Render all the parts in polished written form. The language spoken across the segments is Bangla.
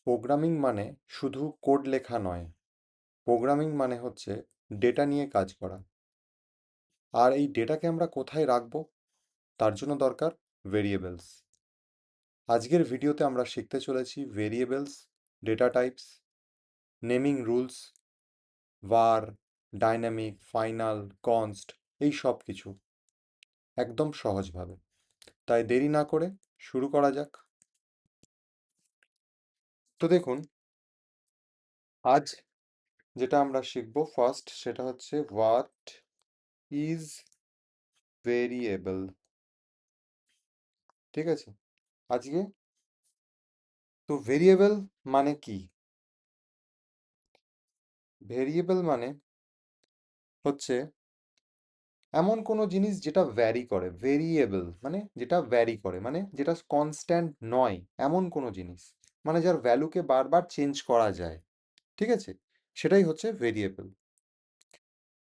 প্রোগ্রামিং মানে শুধু কোড লেখা নয়। প্রোগ্রামিং মানে হচ্ছে ডেটা নিয়ে কাজ করা। আর এই ডেটাকে আমরা কোথায় রাখবো তার জন্য দরকার ভেরিয়েবলস। আজকের ভিডিওতে আমরা শিখতে চলেছি variables, data types, naming rules, var, dynamic, final, const, এই সব কিছু একদম সহজভাবে। তাই দেরি না করে শুরু করা যাক। তো দেখুন, আজ যেটা আমরা শিখবো ফার্স্ট সেটা হচ্ছে হোয়াট ইজ ভেরিয়েবল। ঠিক আছে, আজকে তো ভেরিয়েবল মানে কি? ভেরিয়েবল মানে হচ্ছে এমন কোনো জিনিস যেটা ভ্যারি করে। ভেরিয়েবল মানে যেটা ভ্যারি করে, মানে যেটা কনস্ট্যান্ট নয়, এমন কোনো জিনিস, মানে যার ভ্যালুকে বারবার চেঞ্জ করা যায়। ঠিক আছে, সেটাই হচ্ছে ভেরিয়েবল।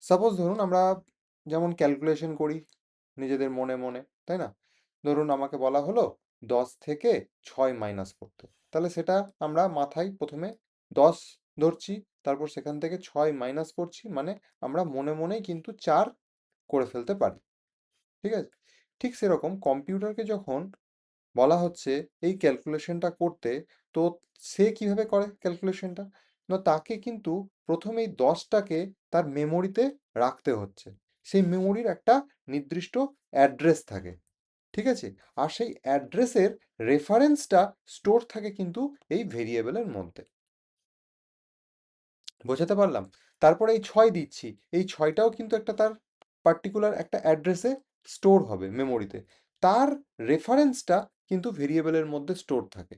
সাপোজ ধরুন আমরা যেমন ক্যালকুলেশন করি নিজেদের মনে মনে, তাই না? ধরুন আমাকে বলা হলো 10 থেকে 6 মাইনাস করতে, তাহলে সেটা আমরা মাথায় প্রথমে 10 ধরছি, তারপর সেখান থেকে 6 মাইনাস করছি, মানে আমরা মনে মনেই কিন্তু 4 করে ফেলতে পারি। ঠিক আছে, ঠিক সেরকম কম্পিউটারকে যখন বলা হচ্ছে এই ক্যালকুলেশনটা করতে, তো সে কিভাবে করে ক্যালকুলেশনটা? না, তাকে কিন্তু প্রথমে এই 10টাকে তার মেমোরিতে রাখতে হচ্ছে। সেই মেমোরির একটা নির্দিষ্ট অ্যাড্রেস থাকে। ঠিক আছে, আর সেই অ্যাড্রেসের রেফারেন্সটা স্টোর থাকে কিন্তু এই ভেরিয়েবলের মধ্যে। বোঝাতে পারলাম? তারপরে এই 6 দিচ্ছি, এই 6টাও কিন্তু একটা তার পার্টিকুলার একটা অ্যাড্রেসে স্টোর হবে মেমোরিতে। তার রেফারেন্সটা কিন্তু ভেরিয়েবলের মধ্যে স্টোর থাকে।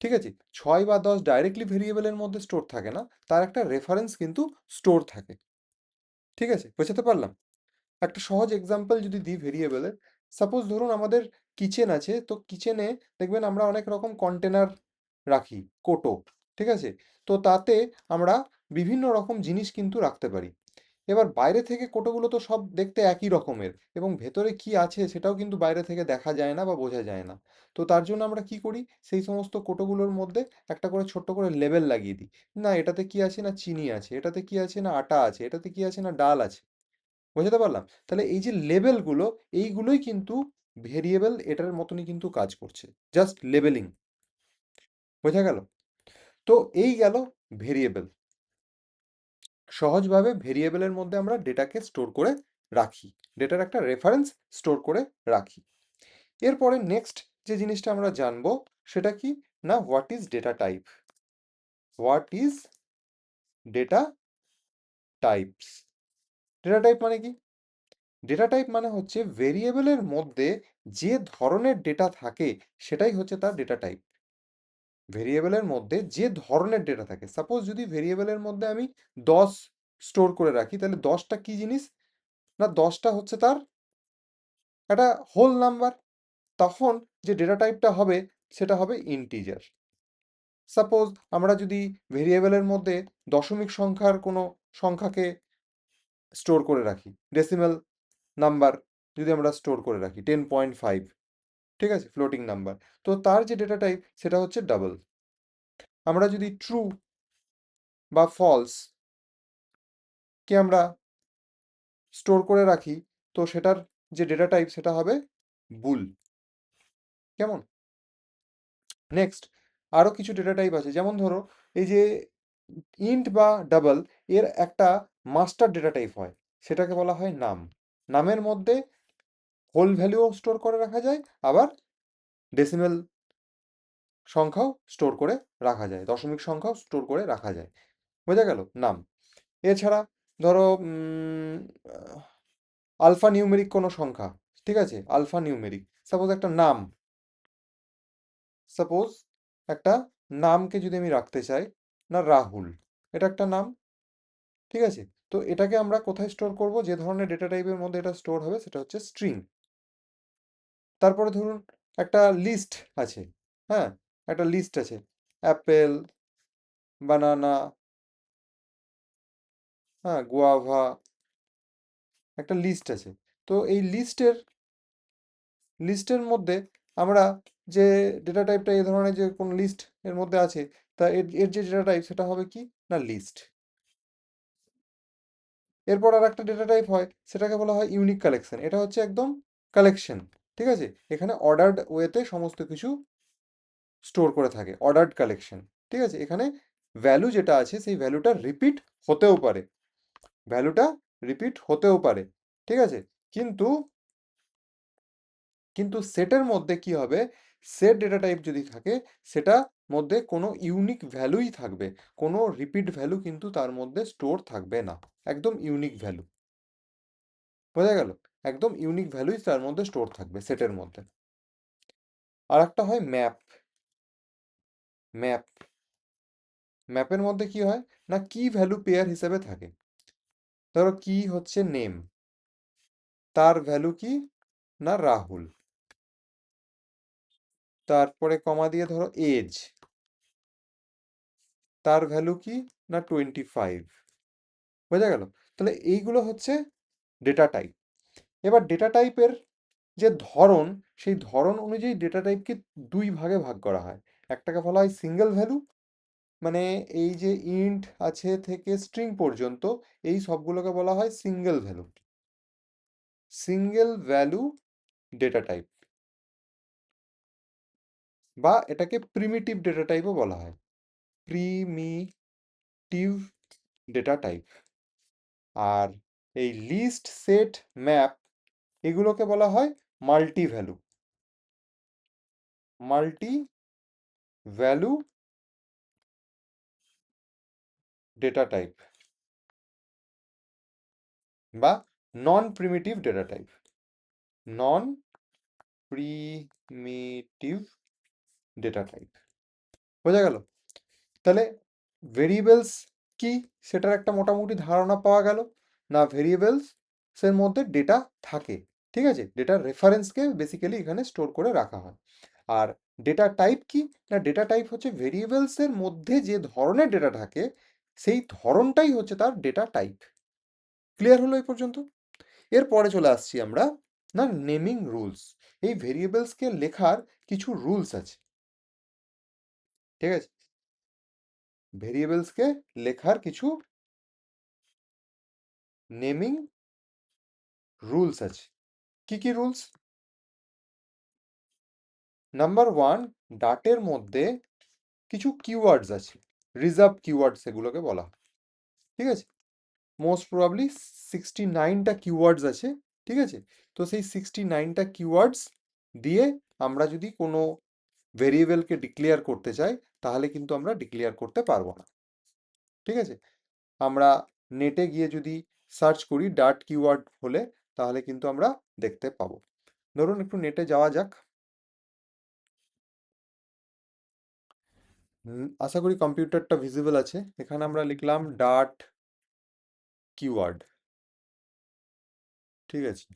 ঠিক আছে, 6 বা 10 ডাইরেক্টলি ভেরিয়েবলের মধ্যে স্টোর থাকে না, তার একটা রেফারেন্স কিন্তু স্টোর থাকে। ঠিক আছে, বোঝাতে পারলাম? একটা সহজ এক্সাম্পল যদি দিই ভেরিয়েবলের, সাপোজ ধরুন আমাদের কিচেন আছে, তো কিচেনে দেখবেন আমরা অনেক রকম কন্টেনার রাখি, কোটো। ঠিক আছে, তো তাতে আমরা বিভিন্ন রকম জিনিস কিন্তু রাখতে পারি। এবার বাইরে থেকে কোটোগুলো তো সব দেখতে একই রকমের, এবং ভেতরে কি আছে সেটাও কিন্তু বাইরে থেকে দেখা যায় না বা বোঝা যায় না। তো তার জন্য আমরা কি করি, সেই সমস্ত কোটোগুলোর মধ্যে একটা করে ছোট্ট করে লেবেল লাগিয়ে দিই। না এটাতে কি আছে, না চিনি আছে, এটাতে কি আছে, না আটা আছে, এটাতে কি আছে, না ডাল আছে। বোঝাতে পারলাম? তাহলে এই যে লেবেলগুলো, এইগুলোই কিন্তু ভেরিয়েবল, এটার মতনই কিন্তু কাজ করছে, জাস্ট লেবেলিং। বোঝা গেল? তো এই গেল ভেরিয়েবল। সহজভাবে ভেরিয়েবলের মধ্যে আমরা ডেটাকে স্টোর করে রাখি, ডেটার একটা রেফারেন্স স্টোর করে রাখি। এরপরে নেক্সট যে জিনিসটা আমরা জানবো সেটা কি, না what is data type. What is data types. Data type মানে কি? ডেটা টাইপ মানে হচ্ছে ভেরিয়েবলের মধ্যে যে ধরনের ডেটা থাকে সেটাই হচ্ছে তার ডেটা টাইপ। ভেরিয়েবলের মধ্যে যে ধরনের ডেটা থাকে, সাপোজ যদি ভেরিয়েবলের মধ্যে আমি 10 স্টোর করে রাখি, তাহলে 10টা কি জিনিস? না 10টা হচ্ছে তার একটা হোল নাম্বার। তখন যে ডেটা টাইপটা হবে সেটা হবে ইন্টিজার। সাপোজ আমরা যদি ভেরিয়েবলের মধ্যে দশমিক সংখ্যার কোনো সংখ্যাকে স্টোর করে রাখি, ডেসিমাল নাম্বার যদি আমরা স্টোর করে রাখি 10.5, ঠিক আছে, ফ্লোটিং নাম্বার, তো তার যে ডেটা টাইপ সেটা হচ্ছে ডাবল। আমরা যদি ট্রু বা ফলস কে আমরা স্টোর করে রাখি, তো সেটার যে ডেটা টাইপ সেটা হবে বুল। কেমন? নেক্সট আরো কিছু ডেটা টাইপ আছে, যেমন ধরো এই যে ইন্ট বা ডাবল, এর একটা মাস্টার ডেটা টাইপ হয়, সেটাকে বলা হয় নাম। নামের মধ্যে হোল ভ্যালুও স্টোর করে রাখা যায়, আবার ডেসিমেল সংখ্যাও স্টোর করে রাখা যায়, দশমিক সংখ্যাও স্টোর করে রাখা যায়। বোঝা গেল নাম? এছাড়া ধরো আলফা নিউমেরিক কোনো সংখ্যা, ঠিক আছে, আলফা নিউমেরিক, সাপোজ একটা নাম, সাপোজ একটা নামকে যদি আমি রাখতে চাই, না রাহুল, এটা একটা নাম। ঠিক আছে, তো এটাকে আমরা কোথায় স্টোর করব, যে ধরনের ডেটা টাইপের মধ্যে এটা স্টোর হবে সেটা হচ্ছে স্ট্রিং। তারপরে ধরুন একটা লিস্ট আছে, হ্যাঁ, একটা লিস্ট আছে, অ্যাপেল, বানানা, হ্যাঁ, গুয়াভা, একটা লিস্ট আছে। তো এই লিস্টের মধ্যে আমরা যে ডেটা টাইপটা এই ধরনের যে কোন লিস্ট এর মধ্যে আছে, তা এর এর যে ডেটা টাইপ সেটা হবে কি না লিস্ট। এরপর আর একটা ডেটা টাইপ হয়, সেটাকে বলা হয় ইউনিক কালেকশন। এটা হচ্ছে একদম কালেকশন, ঠিক আছে? এখানে অর্ডার্ড ওয়েতে সমস্ত কিছু স্টোর করে থাকে, অর্ডার্ড কালেকশন, ঠিক আছে? এখানে ভ্যালু যেটা আছে সেই ভ্যালুটা রিপিট হতেও পারে, ভ্যালুটা রিপিট হতেও পারে, ঠিক আছে? কিন্তু কিন্তু সেটের মধ্যে কি হবে, সেট ডেটা টাইপ যদি থাকে সেটা মধ্যে কোনো ইউনিক ভ্যালুই থাকবে, কোনো রিপিট ভ্যালু কিন্তু তার মধ্যে স্টোর থাকবে না, একদম ইউনিক ভ্যালু। বোঝা গেল? একদম ইউনিক ভ্যালুই তার মধ্যে স্টোর থাকবে সেটের মধ্যে। আর একটা হয় ম্যাপ। ম্যাপ ম্যাপের মধ্যে কি হয় না কি ভ্যালু পেয়ার হিসেবে থাকে। ধরো কি হচ্ছে নেম, তার ভ্যালু কি না রাহুল, তারপরে কমা দিয়ে ধরো এজ, তার ভ্যালু কি না 25। বোঝা গেল? তাহলে এইগুলো হচ্ছে ডেটা টাইপ। এবার ডেটা টাইপের যে ধরন, সেই ধরন অনুযায়ী ডেটা টাইপকে দুই ভাগে ভাগ করা হয়। একটাকে বলা হয় সিঙ্গেল ভ্যালু, মানে এই যে ইন্ট আছে থেকে স্ট্রিং পর্যন্ত এই সবগুলোকে বলা হয় single value, single value data type, বা এটাকে প্রিমিটিভ ডেটা টাইপও বলা হয়, প্রিমিটিভ ডেটা টাইপ। আর এই লিস্ট, সেট, ম্যাপ এগুলোকে বলা হয় multi value, multi value data type, বা নন প্রিমিটিভ ডেটা টাইপ, নন প্রিমিটিভ ডেটা টাইপ। বোঝা গেল? তাহলে ভেরিয়েবলস কি সেটার একটা মোটামুটি ধারণা পাওয়া গেল। না ভেরিয়েবলস এর মধ্যে ডেটা থাকে, ঠিক আছে? ডেটার রেফারেন্সকে বেসিক্যালি এখানে স্টোর করে রাখা হয়। আর ডেটা টাইপ কি না ডেটা টাইপ হচ্ছে ভেরিয়েবলস এর মধ্যে যে ধরনের ডেটা থাকে সেই ধরনটাই হচ্ছে তার ডেটা টাইপ। ক্লিয়ার হলো এই পর্যন্ত? এরপরে চলে আসছি আমরা না নেমিং রুলস। এই ভেরিয়েবলসকে লেখার কিছু রুলস আছে, ঠিক আছে? ভেরিয়েবলসকে লেখার কিছু নেমিং রুলস আছে। কি কি রুলস? নাম্বার ওয়ান, ডাটের মধ্যে কিছু কিওয়ার্ডস আছে, রিজার্ভ কিওয়ার্ড সেগুলোকে বলা হয়, ঠিক আছে? মোস্ট প্রবাবলি 69টা কিওয়ার্ডস আছে, ঠিক আছে? তো সেই 69টা কিওয়ার্ডস দিয়ে আমরা যদি কোনো ভেরিয়েবলকে ডিক্লেয়ার করতে চাই তাহলে কিন্তু আমরা ডিক্লেয়ার করতে পারবো না, ঠিক আছে? আমরা নেটে গিয়ে যদি সার্চ করি ডাট কিওয়ার্ড হলে তাহলে কিন্তু আমরা দেখতে পাবো। ধরুন একটু নেটে যাওয়া যাক। আশা করি কম্পিউটারটা ভিজিবল আছে। এখানে আমরা লিখলাম ডাট কিওয়ার্ড, ঠিক আছে?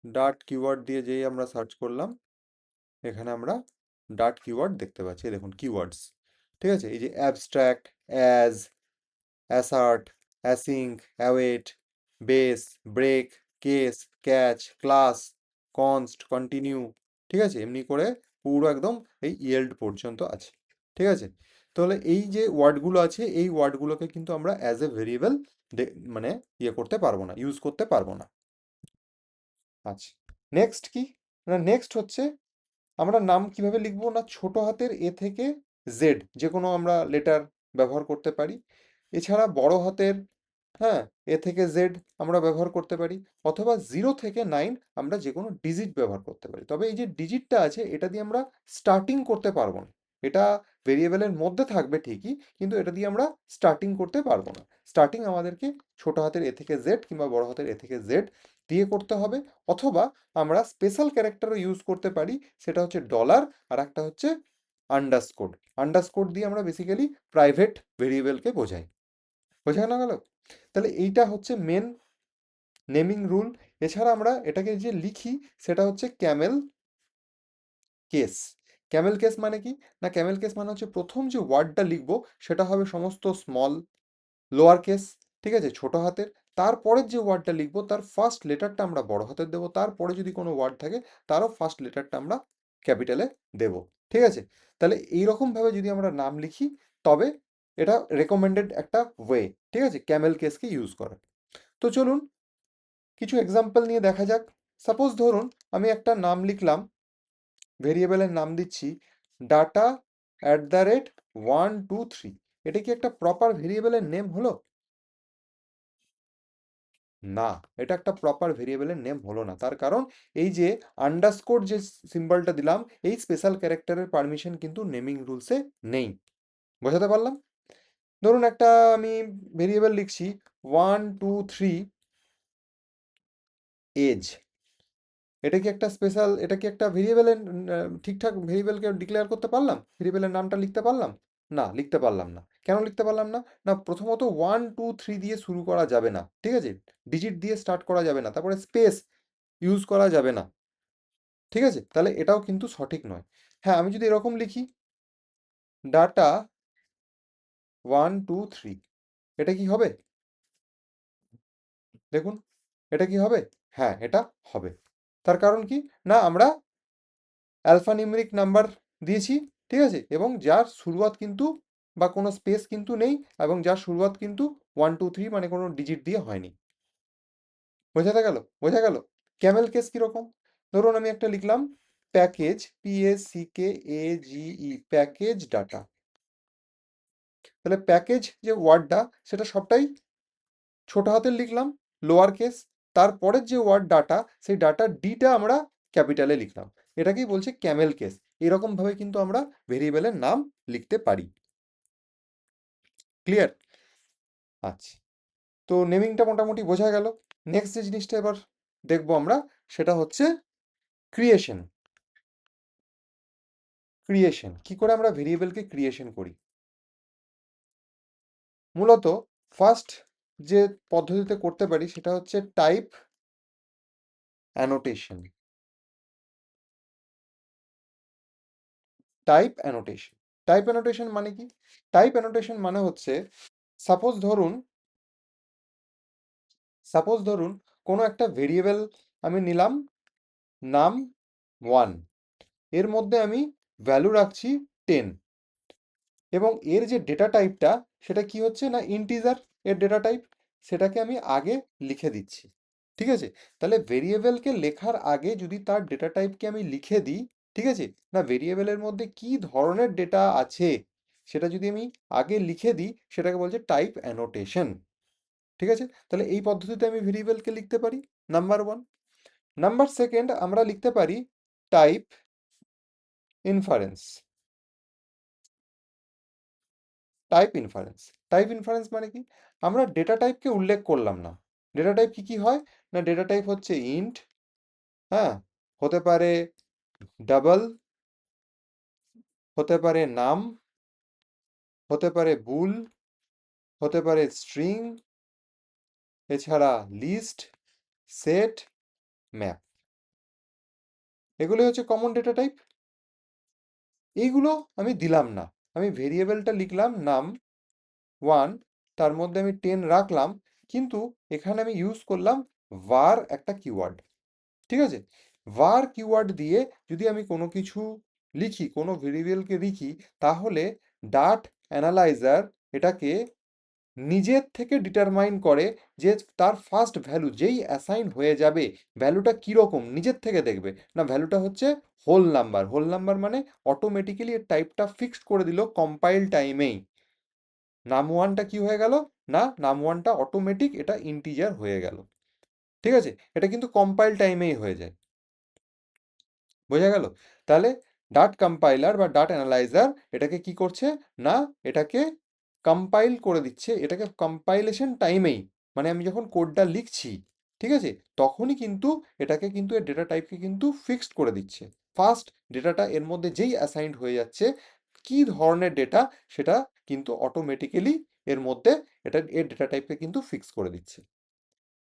ডাট কিওয়ার্ড দিয়ে যেই আমরা সার্চ করলাম এখানে আমরা ডাট কিওয়ার্ড দেখতে পাচ্ছি। এই দেখুন কিওয়ার্ডস, ঠিক আছে? এই যে abstract, as, assert, async, await, base, break, case, catch, class, const, continue, ঠিক আছে? এমনি করে পুরো একদম এই ইয়েল্ড পর্যন্ত আছে, ঠিক আছে? তাহলে এই যে ওয়ার্ডগুলো আছে এই ওয়ার্ডগুলোকে কিন্তু আমরা অ্যাজ এ ভেরিয়েবল মানে ইয়ে করতে পারবো না, ইউজ করতে পারবো না। আচ্ছা, নেক্সট কি না নেক্সট হচ্ছে আমরা নাম কিভাবে লিখবো না ছোট হাতের এ থেকে জেড যে কোনো আমরা লেটার ব্যবহার করতে পারি। এছাড়া বড় হাতের, হ্যাঁ, এ থেকে জেড আমরা ব্যবহার করতে পারি, অথবা 0 থেকে 9 আমরা যে কোনো ডিজিট ব্যবহার করতে পারি। তবে এই যে ডিজিটটা আছে এটা দিয়ে আমরা স্টার্টিং করতে পারবো না। এটা ভেরিয়েবলের মধ্যে থাকবে ঠিকই, কিন্তু এটা দিয়ে আমরা স্টার্টিং করতে পারবো না। স্টার্টিং আমাদেরকে ছোট হাতের এ থেকে জেড কিংবা বড় হাতের এ থেকে জেড দিয়ে করতে হবে, অথবা আমরা স্পেশাল ক্যারেক্টারও ইউজ করতে পারি, সেটা হচ্ছে ডলার, আর একটা হচ্ছে আন্ডারস্কোর। আন্ডারস্কোর দিয়ে আমরা বেসিক্যালি প্রাইভেট ভেরিয়েবলকে বোঝাই। বোঝানো গেল? তাহলে এইটা হচ্ছে মেন নেমিং রুল। এছাড়া আমরা এটাকে যে লিখি সেটা হচ্ছে ক্যামেল কেস। ক্যামেল কেস মানে কি না ক্যামেল কেস মানে হচ্ছে প্রথম যে ওয়ার্ডটা লিখবো সেটা হবে সমস্ত স্মল, লোয়ার কেস, ঠিক আছে, ছোট হাতের। তারপরের যে ওয়ার্ডটা লিখবো তার ফার্স্ট লেটারটা আমরা বড় হাতের দেবো, তারপরে যদি কোনো ওয়ার্ড থাকে তারও ফার্স্ট লেটারটা আমরা ক্যাপিটালে দেব। ঠিক আছে? তাহলে এইরকমভাবে যদি আমরা নাম লিখি তবে এটা রেকমেন্ডেড একটা ওয়ে। ঠিক আছে? ক্যামেল কেসকে ইউজ করা। তো চলুন কিছু এক্সাম্পল নিয়ে দেখা যাক। সাপোজ ধরুন আমি একটা নাম লিখলাম, ভেরিয়েবলের নাম দিচ্ছি ডাটা অ্যাট দ্য রেট 123। এটা কি একটা প্রপার ভেরিয়েবলের নেম হলো? না, এটা একটা প্রপার ভেরিয়েবলের নেম হলো না। তার কারণ এই যে আন্ডারস্কোর যে সিম্বলটা দিলাম, এই স্পেশাল ক্যারেক্টারের পারমিশন কিন্তু নেমিং রুলসে নেই। বোঝাতে পারলাম? ধরুন একটা আমি ভেরিয়েবল লিখছি 123 এজ। এটা কি একটা ভেরিয়েবলের ঠিকঠাক ভেরিয়েবলকে ডিক্লেয়ার করতে পারলাম? ভেরিয়েবলের নামটা লিখতে পারলাম? না, লিখতে পারলাম না। কেন লিখতে পারলাম না? না, প্রথমত 123 দিয়ে শুরু করা যাবে না। ঠিক আছে? ডিজিট দিয়ে স্টার্ট করা যাবে না। তারপরে স্পেস ইউজ করা যাবে না। ঠিক আছে? তাহলে এটাও কিন্তু সঠিক নয়। হ্যাঁ, আমি যদি এরকম লিখি ডাটা 123, এটা কি হবে? দেখুন, এটা কি হবে? হ্যাঁ, এটা হবে। তার কারণ কি? না, আমরা অ্যালফানিউমেরিক নাম্বার দিয়েছি। ঠিক আছে? এবং যার শুরুয়াত কিন্তু বা কোনো স্পেস কিন্তু নেই, এবং যার শুরুয়াত কিন্তু 123 মানে কোনো ডিজিট দিয়ে হয়নি। বোঝাতে গেল? বোঝা গেল? ক্যামেল কেস কিরকম? ধরুন আমি একটা লিখলাম প্যাকেজ, PACKAGE, প্যাকেজ ডাটা। তাহলে প্যাকেজ যে ওয়ার্ডটা সেটা সবটাই ছোট হাতের লিখলাম, লোয়ার কেস। তারপরের যে ওয়ার্ড ডাটা, সেই ডাটা ডিটা আমরা ক্যাপিটালে লিখলাম। এটাকেই বলছে ক্যামেল কেস। এরকম ভাবে কিন্তু আমরা ভেরিয়েবলের নাম লিখতে পারি। ক্লিয়ার? আচ্ছা, তো নেমিংটা মোটামুটি বোঝা গেল। নেক্সট যে জিনিসটা এবার দেখবো আমরা, সেটা হচ্ছে ক্রিয়েশন। ক্রিয়েশন কি করে আমরা ভেরিয়েবলকে ক্রিয়েশন করি? মূলত ফার্স্ট যে পদ্ধতিতে করতে পারি সেটা হচ্ছে type annotation. Type annotation. Type annotation মানে কি? টাইপ অ্যানোটেশন মানে হচ্ছে সাপোজ ধরুন সাপোজ ধরুন কোনো একটা ভেরিয়েবল আমি নিলাম, নাম 1, এর মধ্যে আমি ভ্যালু রাখছি 10, এবং এর যে ডেটা টাইপটা সেটা কি হচ্ছে না ইন্টিজার। এর ডেটা টাইপ সেটাকে আমি আগে লিখে দিচ্ছি। ঠিক আছে? তাহলে ভেরিয়েবলকে লেখার আগে যদি তার ডেটা টাইপকে আমি লিখে দিই, ঠিক আছে, না ভেরিয়েবলের মধ্যে কি ধরনের ডেটা আছে সেটা যদি আমি আগে লিখে দিই, সেটাকে বলছে টাইপ অ্যানোটেশন। ঠিক আছে? তাহলে এই পদ্ধতিতে আমি ভেরিয়েবলকে লিখতে পারি, নাম্বার ওয়ান। নাম্বার সেকেন্ড, আমরা লিখতে পারি type inference. Type inference. Type inference মানে কি? আমরা ডেটা টাইপকে উল্লেখ করলাম না। ডেটা টাইপ কি কি হয়? না ডেটা টাইপ হচ্ছে ইন্ট, হ্যাঁ, হতে পারে ডাবল, হতে পারে নাম, হতে পারে বুল, হতে পারে স্ট্রিং, এছাড়া লিস্ট, সেট, ম্যাপ। এগুলো হচ্ছে কমন ডেটা টাইপ। এইগুলো আমি দিলাম না। আমি ভেরিয়েবলটা লিখলাম নাম 1, তার মধ্যে আমি 10 রাখলাম, কিন্তু এখানে আমি ইউজ করলাম var একটা কিওয়ার্ড। ঠিক আছে? var কিওয়ার্ড দিয়ে যদি আমি কোনো কিছু লিখি, কোনো ভেরিয়েবলকে লিখি, তাহলে ডাট অ্যানালাইজার এটাকে নিজের থেকে ডিটারমাইন করে যে তার ফার্স্ট ভ্যালু যেই অ্যাসাইন হয়ে যাবে, ভ্যালুটা কিরকম নিজের থেকে দেখবে। না, ভ্যালুটা হচ্ছে হোল নাম্বার। হোল নাম্বার মানে অটোমেটিক্যালি এর টাইপটা ফিক্সড করে দিল কম্পাইল টাইমেই। নাম ওয়ানটা কি হয়ে গেল? না, নাম ওয়ানটা অটোমেটিক এটা ইন্টিজার হয়ে গেল। ঠিক আছে? এটা কিন্তু কম্পাইল টাইমেই হয়ে যায়। বোঝা গেল? তাহলে ডাট কম্পাইলার বা ডাট অ্যানালাইজার এটাকে কি করছে? না, এটাকে কম্পাইল করে দিচ্ছে, এটাকে কম্পাইলেশন টাইমেই, মানে আমি যখন কোডটা লিখছি, ঠিক আছে, তখনই কিন্তু এটাকে কিন্তু এর ডেটা টাইপকে কিন্তু ফিক্সড করে দিচ্ছে। ফার্স্ট ডেটাটা এর মধ্যে যেই অ্যাসাইন্ড হয়ে যাচ্ছে, কি ধরনের ডেটা, সেটা কিন্তু অটোমেটিক্যালি এর মধ্যে এটা এর ডেটা টাইপকে কিন্তু ফিক্স করে দিচ্ছে।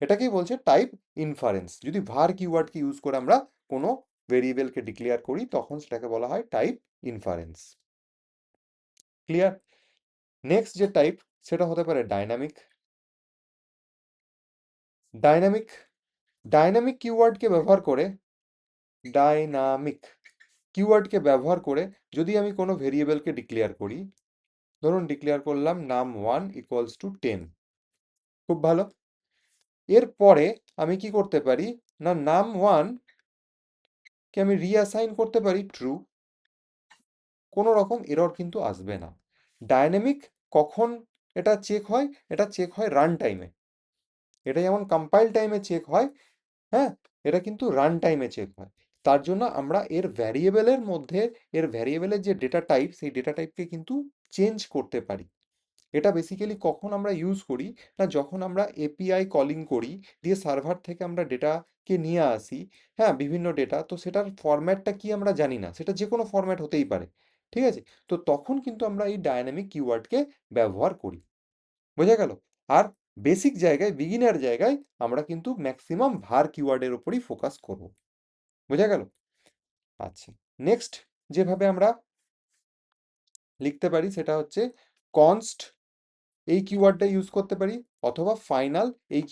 এটাকেই বলছে টাইপ ইনফারেন্স। যদি var কিওয়ার্ডকে ইউজ করে আমরা কোনো ভেরিয়েবলকে ডিক্লেয়ার করি, তখন সেটাকে বলা হয় টাইপ ইনফারেন্স। ক্লিয়ার? নেক্সট যে টাইপ সেটা হতে পারে ডাইনামিক। ডাইনামিক ডাইনামিক কিওয়ার্ডকে ব্যবহার করে ডাইনামিক কিওয়ার্ডকে ব্যবহার করে যদি আমি কোনো ভেরিয়েবলকে ডিক্লেয়ার করি, ধরুন ডিক্লেয়ার করলাম num1 ইকুয়ালস টু 10। খুব ভালো। এরপরে আমি কি করতে পারি, না num1 কে আমি রিঅ্যাসাইন করতে পারি ট্রু। কোনো রকম এরর কিন্তু আসবে না। ডায়নামিক কখন এটা চেক হয়? এটা চেক হয় রান টাইমে। এটা যেমন কম্পাইল টাইমে চেক হয়, হ্যাঁ, এটা কিন্তু রান টাইমে চেক হয়। তার জন্য আমরা এর ভ্যারিয়েবলের মধ্যে, এর ভ্যারিয়েবলের যে ডেটা টাইপ, সেই ডেটা টাইপকে কিন্তু চেঞ্জ করতে পারি। এটা বেসিক্যালি কখন আমরা ইউজ করি, না যখন আমরা এপিআই কলিং করি, দিয়ে সার্ভার থেকে আমরা ডেটাকে নিয়ে আসি, হ্যাঁ, বিভিন্ন ডেটা, তো সেটার ফরম্যাটটা কি আমরা জানি না, সেটা যে কোনো ফরম্যাট হতেই পারে, ঠিক আছে? তো তখন কিন্তু আমরা এই ডায়নামিক কিওয়ার্ডকে ব্যবহার করি। বোঝা গেল? আর বেসিক জায়গায়, বিগিনার জায়গায় আমরা কিন্তু ম্যাক্সিমাম var কিওয়ার্ডের উপরই ফোকাস করব। বোঝা গেল? আচ্ছা, নেক্সট যেভাবে আমরা লিখতে পারি সেটা হচ্ছে কনস্ট, এই কিওয়ার্ডটা ইউজ করতে পারি, অথবা ফাইনাল, এই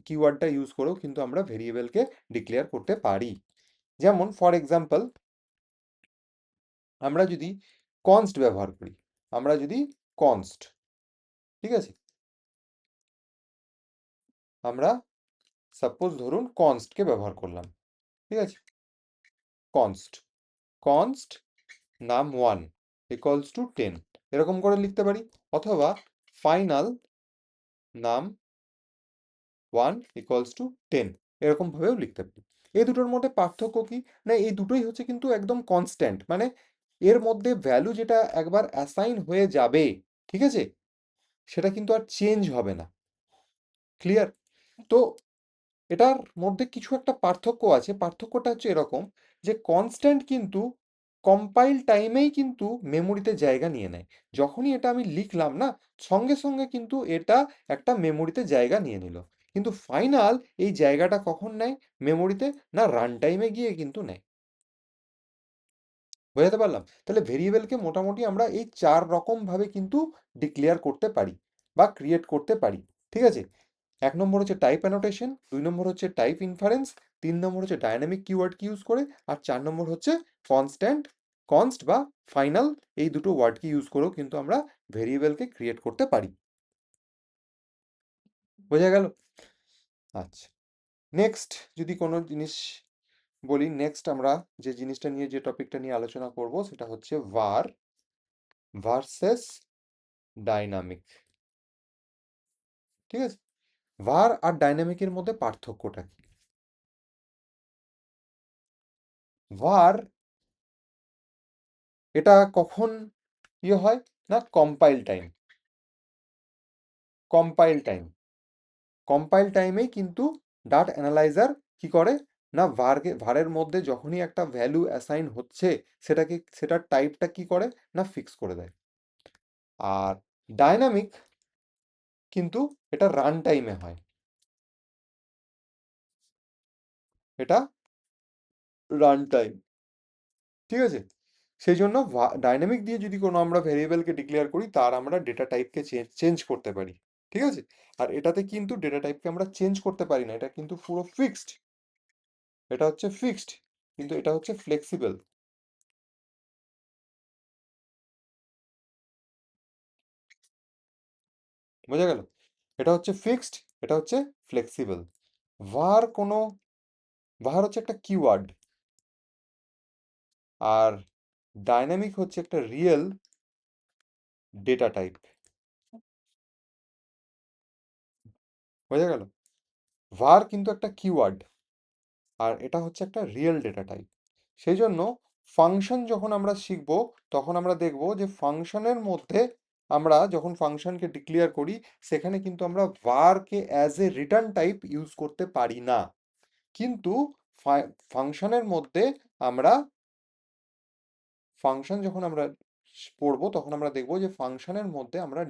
কিওয়ার্ডটা ইউজ করেও কিন্তু আমরা ভেরিয়েবলকে ডিক্লেয়ার করতে পারি। যেমন ফর এক্সাম্পল, আমরা যদি কনস্ট ব্যবহার করি, আমরা যদি কনস্ট, ঠিক আছে, আমরা সাপোজ ধরুন কনস্টকে ব্যবহার করলাম, ঠিক আছে, const, const num1 equals to 10, এরকম করে লিখতে পারি, অথবা ফাইনাল num1 ইকুয়ালস টু 10, এরকম ভাবেও লিখতে পারি। এই দুটোর মধ্যে পার্থক্য কি, না এই দুটোই হচ্ছে কিন্তু একদম কনস্ট্যান্ট, মানে এর মধ্যে ভ্যালু যেটা একবার অ্যাসাইন হয়ে যাবে, ঠিক আছে, সেটা কিন্তু আর চেঞ্জ হবে না। ক্লিয়ার? তো এটার মধ্যে কিছু একটা পার্থক্য আছে, পার্থক্যটা হচ্ছে এরকম, যে কনস্ট্যান্ট কিন্তু কম্পাইল টাইমেই কিন্তু মেমোরিতে জায়গা নিয়ে নেয়। যখনই এটা আমি লিখলাম না, সঙ্গে সঙ্গে কিন্তু এটা একটা মেমোরিতে জায়গা নিয়ে নিল। কিন্তু ফাইনাল এই জায়গাটা কখন নেয় মেমোরিতে, না রান টাইমে গিয়ে কিন্তু নেয়। বোঝাতে পারলাম? তাহলে ভেরিয়েবলকে মোটামুটি আমরা এই ৪ রকম ভাবে কিন্তু ডিক্লেয়ার করতে পারি বা ক্রিয়েট করতে পারি। ঠিক আছে? ১ নম্বর হচ্ছে টাইপ অ্যানোটেশন, ২ নম্বর হচ্ছে টাইপ ইনফারেন্স, ৩ নম্বর হচ্ছে ডায়নামিক কিওয়ার্ডকে ইউজ করে, আর ৪ নম্বর হচ্ছে কনস্ট্যান্ট, কনস্ট বা ফাইনাল, এই দুটো ওয়ার্ডকে ইউজ করেও কিন্তু আমরা ভেরিয়েবলকে ক্রিয়েট করতে পারি। বোঝা গেল? আচ্ছা। নেক্সট যদি কোনো জিনিস বলি, নেক্সট আমরা যে জিনিসটা নিয়ে, যে টপিকটা নিয়ে আলোচনা করব সেটা হচ্ছে var ভার্সেস ডাইনামিক। ঠিক আছে? var আর ডাইনামিকের মধ্যে পার্থক্যটা কি? var এটা কখন হয়, না compile time, compile time, compile টাইমেই কিন্তু ডাটা অ্যানালাইজার কি করে, না ভারের মধ্যে যখনই একটা ভ্যালু অ্যাসাইন হচ্ছে, সেটার টাইপটা কি করে, না ফিক্স করে দেয়। আর ডায়নামিক কিন্তু এটা রান টাইমে হয়, এটা রান টাইম, ঠিক আছে? সেই জন্য ডাইনামিক দিয়ে যদি কোনো আমরা ভেরিয়েবলকে ডিক্লেয়ার করি, তার আমরা ডেটা টাইপকে চেঞ্জ করতে পারি, ঠিক আছে? আর এটাতে কিন্তু ডেটা টাইপকে আমরা চেঞ্জ করতে পারি না, এটা কিন্তু পুরো ফিক্সড, এটা হচ্ছে ফিক্সড, কিন্তু এটা হচ্ছে ফ্লেক্সিবল। বোঝা গেল? এটা হচ্ছে ফিক্সড, এটা হচ্ছে ফ্লেক্সিবল। var কোনো, var হচ্ছে একটা কিওয়ার্ড, আর ডাইনামিক হচ্ছে একটা রিয়েল ডেটা টাইপ। বোঝা গেল? var কিন্তু একটা কিওয়ার্ড, আর এটা হচ্ছে একটা রিয়েল ডেটা টাইপ। সেই জন্য ফাংশন যখন আমরা শিখব, তখন আমরা দেখব যে ফাংশনের মধ্যে আমরা যখন ফাংশনকে ডিক্লেয়ার করি, সেখানে কিন্তু আমরা var K as a return type use করতে পারি না। কিন্তু ফাংশনের মধ্যে আমরা, ফাংশন যখন আমরা পড়বো, তখন আমরা দেখব যে ফাংশনের মধ্যে আমরা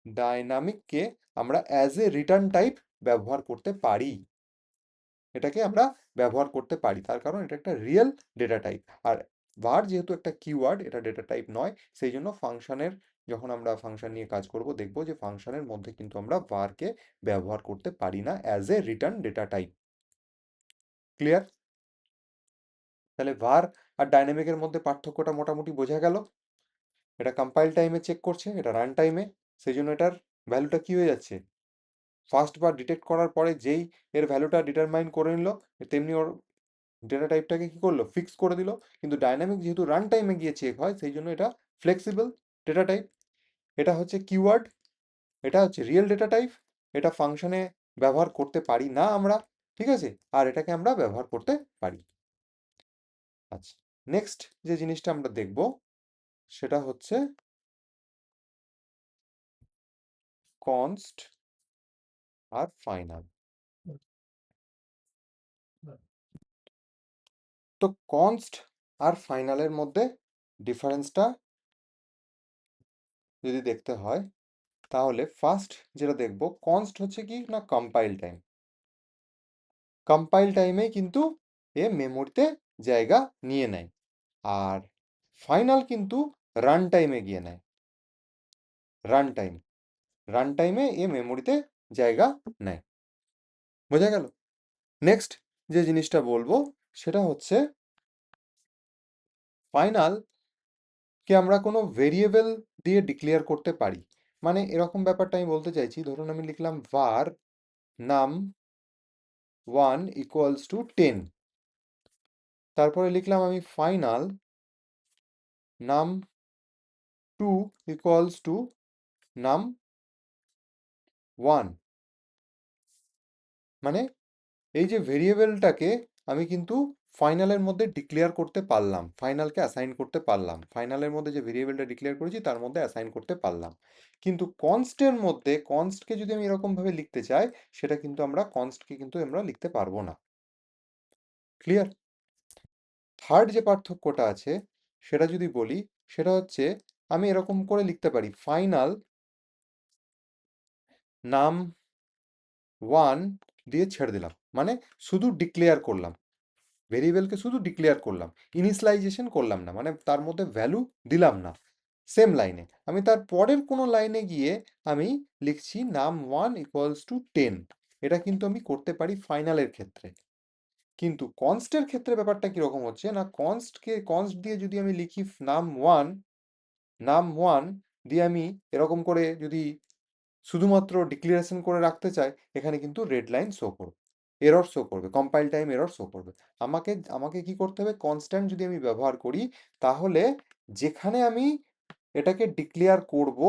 ডাইনামিককে আমরা অ্যাজ এ রিটার্ন টাইপ ব্যবহার করতে পারি। এটাকে আমরা ব্যবহার করতে পারি, তার কারণ এটা একটা রিয়েল ডেটা টাইপ। আর var যেহেতু একটা কিওয়ার্ড, এটা ডেটা টাইপ নয়, সেই জন্য ফাংশনের, যখন আমরা ফাংশন নিয়ে কাজ করব, দেখব যে ফাংশনের মধ্যে কিন্তু আমরা var কে ব্যবহার করতে পারি না as a return data type. Clear? তাহলে var আর ডাইনামিকের মধ্যে পার্থক্যটা মোটামুটি বোঝা গেল। এটা কম্পাইল টাইমে চেক করছে, এটা রান টাইমে, সেই জন্য এটার ভ্যালুটা কি হয়ে যাচ্ছে, ফার্স্ট বার ডিটেক্ট করার পরে যেই এর ভ্যালুটা ডিটারমাইন করে নিল, তেমনি ওর ডেটা টাইপটাকে কি করলো, ফিক্স করে দিল। কিন্তু ডাইনামিক যেহেতু রান টাইমে গিয়ে চেক হয়, সেই জন্য এটা ফ্লেক্সিবল ডেটা টাইপ। এটা হচ্ছে কিওয়ার্ড, এটা হচ্ছে রিয়েল ডেটা টাইপ। এটা ফাংশনে ব্যবহার করতে পারি না আমরা, ঠিক আছে, আর এটাকে আমরা ব্যবহার করতে পারি। আচ্ছা, নেক্সট যে জিনিসটা আমরা দেখব সেটা হচ্ছে কনস্ট আর ফাইনাল। তো কনস্ট আর ফাইনালের মধ্যে ডিফারেন্সটা যদি দেখতে হয়, তাহলে ফার্স্ট যেটা দেখব, কনস্ট হচ্ছে কি না কম্পাইল টাইম। কম্পাইল টাইমেই কিন্তু এ মেমোরিতে জায়গা নিয়ে নেয়, আর ফাইনাল কিন্তু রান টাইমে গিয়ে নেয়। রান টাইম, রান টাইমে এ মেমোরিতে জায়গা নেয়। বোঝা গেল? নেক্সট যে জিনিসটা বলবো সেটা হচ্ছে ফাইনাল কে আমরা কোনো ভেরিয়েবল দিয়ে ডিক্লেয়ার করতে পারি। মানে এরকম ব্যাপারটা আমি বলতে চাইছি, ধরুন আমি লিখলাম var num1 equals to 10, তারপরে লিখলাম আমি final num2 equals to num1। মানে এই যে ভেরিয়েবলটাকে আমি কিন্তু ফাইনালের মধ্যে ডিক্লেয়ার করতে পারলাম, ফাইনালকে অ্যাসাইন করতে পারলাম, ফাইনালের মধ্যে যে ভেরিয়েবলটা ডিক্লেয়ার করেছি তার মধ্যে অ্যাসাইন করতে পারলাম। কিন্তু কনস্টের মধ্যে, কনস্টকে যদি আমি এরকম ভাবে লিখতে চাই, সেটা কিন্তু আমরা কনস্টকে কিন্তু আমরা লিখতে পারবো না। ক্লিয়ার? থার্ড যে পার্থক্যটা আছে সেটা যদি বলি, সেটা হচ্ছে আমি এরকম করে লিখতে পারি ফাইনাল নাম ওয়ান দিয়ে ছেড়ে দিলাম, মানে শুধু ডিক্লেয়ার করলাম, ভেরিয়েবলকে শুধু ডিক্লেয়ার করলাম, ইনিশিয়ালাইজেশন করলাম না, মানে তার মধ্যে ভ্যালু দিলাম না। সেম লাইনে আমি তার পরের কোনো লাইনে গিয়ে আমি লিখছি num1 equals to 10। এটা কিন্তু আমি করতে পারি ফাইনালের ক্ষেত্রে। কিন্তু কনস্টের ক্ষেত্রে ব্যাপারটা কিরকম হচ্ছে না, কনস্ট দিয়ে যদি আমি লিখি নাম ওয়ান দিয়ে আমি এরকম করে যদি শুধুমাত্র ডিক্লারেশন করে রাখতে চাই, এখানে কিন্তু রেড লাইন শো করবে, এরর শো করবে, কম্পাইল টাইম এরর শো করবে। আমাকে আমাকে কি করতে হবে, কনস্ট্যান্ট যদি আমি ব্যবহার করি, তাহলে যেখানে আমি এটাকে ডিক্লেয়ার করব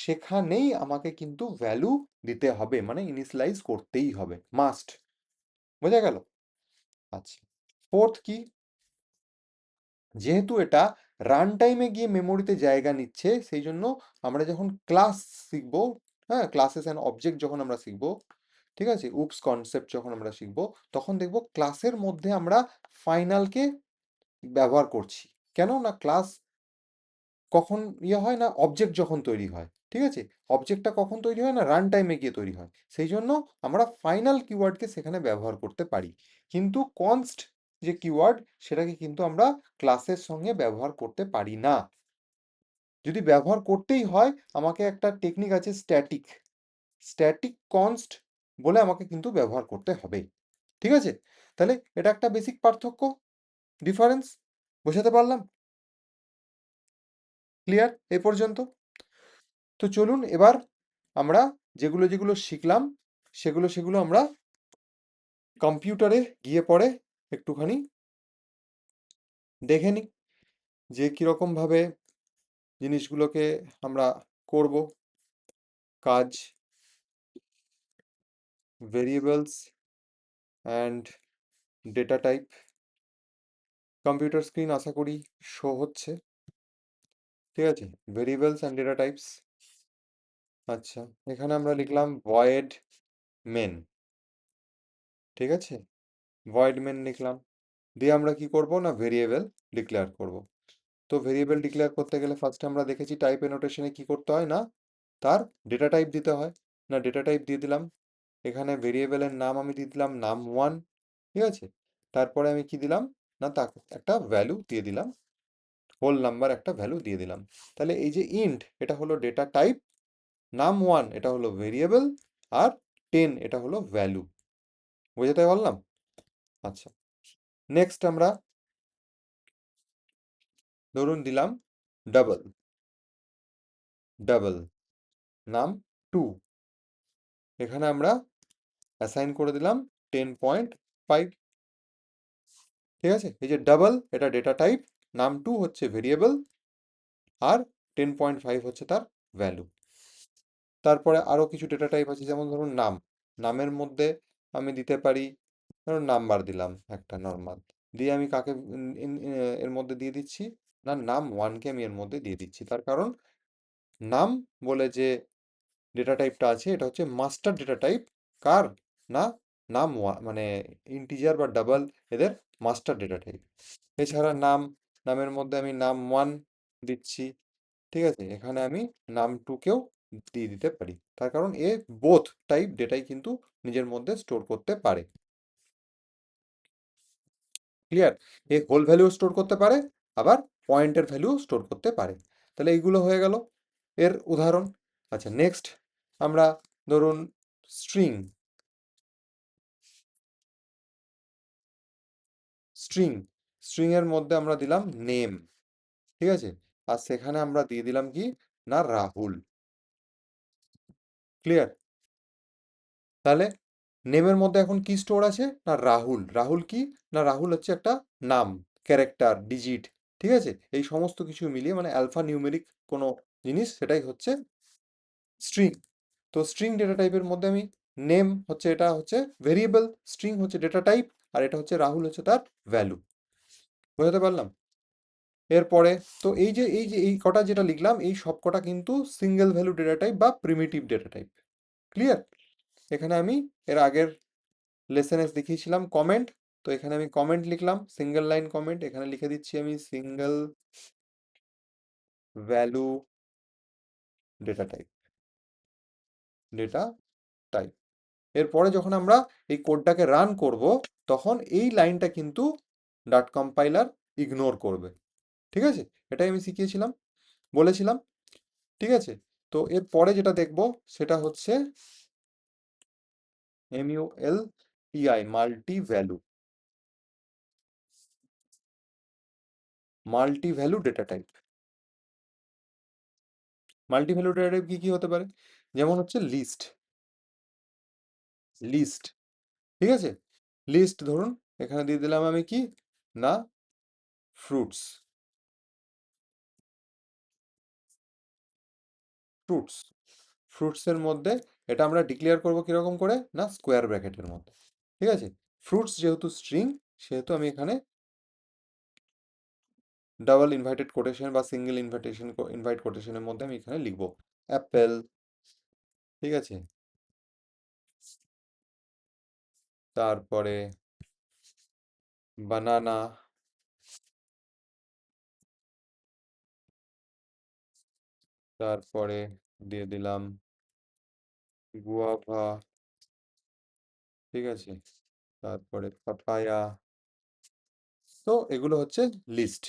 সেখানেই আমাকে কিন্তু ভ্যালু দিতে হবে, মানে ইনিশিয়ালাইজ করতেই হবে, মাস্ট। বোঝা গেল? আচ্ছা, ফোর্থ কি, যেহেতু এটা রান টাইমে গিয়ে মেমোরিতে জায়গা নিচ্ছে, সেই জন্য আমরা যখন ক্লাস শিখবো, হ্যাঁ, ক্লাসেস অ্যান্ড অবজেক্ট যখন আমরা শিখবো, ঠিক আছে, উপস কনসেপ্ট যখন আমরা শিখবো, তখন দেখবো ক্লাসের মধ্যে আমরা ফাইনালকে ব্যবহার করছি। কেন না, ক্লাস কখন হয় না, অবজেক্ট যখন তৈরি হয়, ঠিক আছে, অবজেক্টটা কখন তৈরি হয় না, রান টাইমে গিয়ে তৈরি হয়, সেই জন্য আমরা ফাইনাল কিওয়ার্ডকে সেখানে ব্যবহার করতে পারি। কিন্তু কনস্ট যে কিওয়ার্ড, সেটাকে কিন্তু আমরা ক্লাসের সঙ্গে ব্যবহার করতে পারি না। যদি ব্যবহার করতেই হয়, আমাকে একটা টেকনিক আছে স্ট্যাটিক, স্ট্যাটিক কনস্ট বলে আমাকে কিন্তু ব্যবহার করতে হবে। ঠিক আছে? তাহলে এটা একটা বেসিক পার্থক্য, ডিফারেন্স। বোঝাতে পারলাম? ক্লিয়ার এ পর্যন্ত? তো চলুন এবার আমরা যেগুলো যেগুলো শিখলাম, সেগুলো আমরা কম্পিউটারে গিয়ে পরে একটুখানি দেখে নিই যে কিরকম ভাবে জিনিসগুলোকে আমরা করব। কাজ, variables and data type. Computer screen আশা করি শো হচ্ছে, ঠিক আছে, ভেরিয়েবলস অ্যান্ড ডেটা টাইপস। আচ্ছা, এখানে আমরা লিখলাম ভয়েড মেন, ঠিক আছে, ভয়েড মেন লিখলাম, দিয়ে আমরা কি করব না, ভেরিয়েবল ডিক্লেয়ার করব। তো ভেরিয়েবল ডিক্লেয়ার করতে গেলে ফার্স্টে আমরা দেখেছি টাইপ এনোটেশনে কি করতে হয় না, তার ডেটা টাইপ দিতে হয়। না, ডেটা টাইপ দিয়ে দিলাম, এখানে ভেরিয়েবলের নাম আমি দিয়ে দিলাম num1, ঠিক আছে, তারপরে আমি কি দিলাম না, তাকে একটা ভ্যালু দিয়ে দিলাম, হোল নাম্বার একটা ভ্যালু দিয়ে দিলাম। তাহলে এই যে ইন্ট, এটা হলো ডেটা টাইপ, num1 এটা হলো ভেরিয়েবল, আর 10 এটা হলো ভ্যালু। বুঝতে পারলাম? আচ্ছা, নেক্সট আমরা ধরুন দিলাম ডাবল, ডাবল, নাম 2, এখানে আমরা অ্যাসাইন করে দিলাম 10.5। ঠিক আছে, এই যে ডাবল এটা ডেটা টাইপ, নাম 2 হচ্ছে ভেরিয়েবল, আর 10.5 হচ্ছে তার ভ্যালু। তারপরে আরো কিছু ডেটা টাইপ আছে, যেমন ধরুন নাম, নামের মধ্যে আমি দিতে পারি, ধরুন নাম্বার দিলাম একটা নর্মাল, দিয়ে আমি কাকে এর মধ্যে দিয়ে দিচ্ছি, না নাম 1কে আমি এর মধ্যে দিয়ে দিচ্ছি। তার কারণ নাম বলে যে ডেটা টাইপটা আছে এটা হচ্ছে মাস্টার ডেটা টাইপ, কার, না নাম মানে ইন্টিজার বা ডাবল এদের মাস্টার ডেটা টাইপ। এছাড়া নাম, নামের মধ্যে আমি নাম 1 দিচ্ছি, ঠিক আছে, এখানে আমি নাম 2কেও দিয়ে দিতে পারি, তার কারণ এ বোথ টাইপ ডেটাই কিন্তু নিজের মধ্যে স্টোর করতে পারে। ক্লিয়ার? এ হোল ভ্যালু স্টোর করতে পারে, আবার পয়েন্টের ভ্যালু স্টোর করতে পারে। তাহলে এইগুলো হয়ে গেল এর উদাহরণ। আচ্ছা, নেক্সট আমরা ধরুন স্ট্রিং, স্ট্রিং স্ট্রিং এর মধ্যে আমরা দিলাম নেম, ঠিক আছে, আর সেখানে আমরা দিয়ে দিলাম কি, না রাহুল। ক্লিয়ার? তাহলে নেমের মধ্যে এখন কি স্টোর আছে, না রাহুল। রাহুল কি, না রাহুল হচ্ছে একটা নাম, ক্যারেক্টার, ডিজিট, ঠিক আছে, এই সমস্ত কিছু মিলিয়ে মানে অ্যালফা নিউমেরিক কোনো জিনিস, সেটাই হচ্ছে স্ট্রিং। তো স্ট্রিং ডেটা টাইপের মধ্যে আমি নেম হচ্ছে, এটা হচ্ছে ভেরিয়েবল, স্ট্রিং হচ্ছে ডেটা টাইপ, আর এটা হচ্ছে রাহুল হচ্ছে তার ভ্যালু। বোঝাতে পারলাম? এরপরে, তো এই যে এই কটা যেটা লিখলাম, এই সব কটা কিন্তু সিঙ্গেল ভ্যালু ডেটা টাইপ বা প্রিমিটিভ ডেটা টাইপ। ক্লিয়ার? এখানে আমি এর আগের লেসনে দেখিয়েছিলাম কমেন্ট, তো এখানে আমি কমেন্ট লিখলাম, সিঙ্গেল লাইন কমেন্ট, এখানে লিখে দিচ্ছি আমি single value data type, data type. এরপরে যখন আমরা এই কোডটাকে রান করব, তখন এই লাইনটা কিন্তু ডট কম্পাইলার ইগনোর করবে। ঠিক আছে, এটাই আমি শিখিয়েছিলাম, বলেছিলাম। ঠিক আছে, তো এর পরে যেটা দেখব সেটা হচ্ছে MULTI, multi value, multi value data type. Multi value data type কি কি হতে পারে, যেমন হচ্ছে লিস্ট, লিস্ট, ঠিক আছে, লিস্ট ধরুন এখানে দিয়ে দিলাম আমি কি, না ফ্রুটস, ফ্রুটস, ফ্রুটসের মধ্যে এটা আমরা ডিক্লেয়ার করব কিরকম করে, না স্কোয়ার ব্র্যাকেটের মধ্যে। ঠিক আছে, ফ্রুটস যেহেতু স্ট্রিং, সেহেতু আমি এখানে ডাবল ইনভাইটেড কোটেশন বা সিঙ্গেল ইনভাইট কোটেশনের মধ্যে আমি এখানে লিখবো অ্যাপেল। ঠিক আছে, তারপরে বানানা, তারপরে দিয়ে দিলাম গুয়াভা, ঠিক আছে, তারপরে পাপায়া। তো এগুলো হচ্ছে লিস্ট।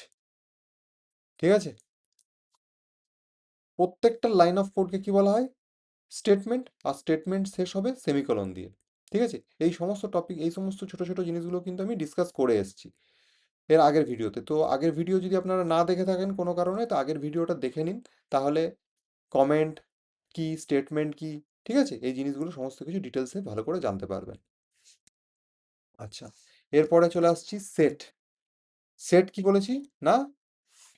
ঠিক আছে, প্রত্যেকটা লাইন অফ কোডকে কি বলা হয়, স্টেটমেন্ট, আর স্টেটমেন্ট শেষ হবে সেমিকোলন দিয়ে। ঠিক আছে, এই সমস্ত টপিক, এই সমস্ত ছোট ছোট জিনিসগুলো কিন্তু আমি ডিসকাস করে এসেছি এর আগের ভিডিওতে। তো আগের ভিডিও যদি আপনারা না দেখে থাকেন কোনো কারণে, তো আগের ভিডিওটা দেখে নিন, তাহলে কমেন্ট কি, স্টেটমেন্ট কি, ঠিক আছে, এই জিনিসগুলো সমস্ত কিছু ডিটেলসে ভালো করে জানতে পারবেন। আচ্ছা, এরপরে চলে আসছি সেট। সেট কি বলেছি, না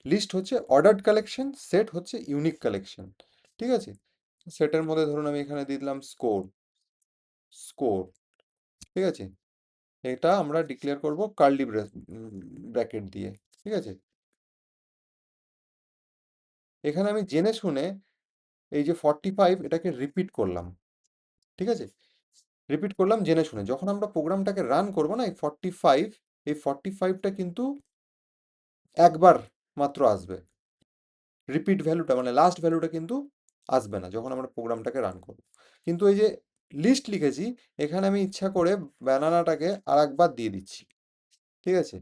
লিস্ট হচ্ছে অর্ডার্ড কালেকশন, সেট হচ্ছে ইউনিক কালেকশন। ঠিক আছে, সেটের মধ্যে ধরুন আমি এখানে দিয়ে দিলাম স্কোর, স্কোর, ঠিক আছে, এটা আমরা ডিক্লেয়ার করব কার্লি ব্র্যাকেট দিয়ে। ঠিক আছে, এখানে আমি জেনে শুনে এই যে 45 এটাকে রিপিট করলাম। ঠিক আছে, রিপিট করলাম জেনে শুনে, যখন আমরা প্রোগ্রামটাকে রান করব না, এই 45, এই 45টা কিন্তু একবার মাত্র আসবে, রিপিট ভ্যালুটা মানে লাস্ট ভ্যালুটা কিন্তু আসবে না যখন আমরা প্রোগ্রামটাকে রান করব। কিন্তু এই যে লিস্ট লিখেছি, এখানে আমি ইচ্ছা করে ব্যানানাটাকে আর একবার দিয়ে দিচ্ছি। ঠিক আছে,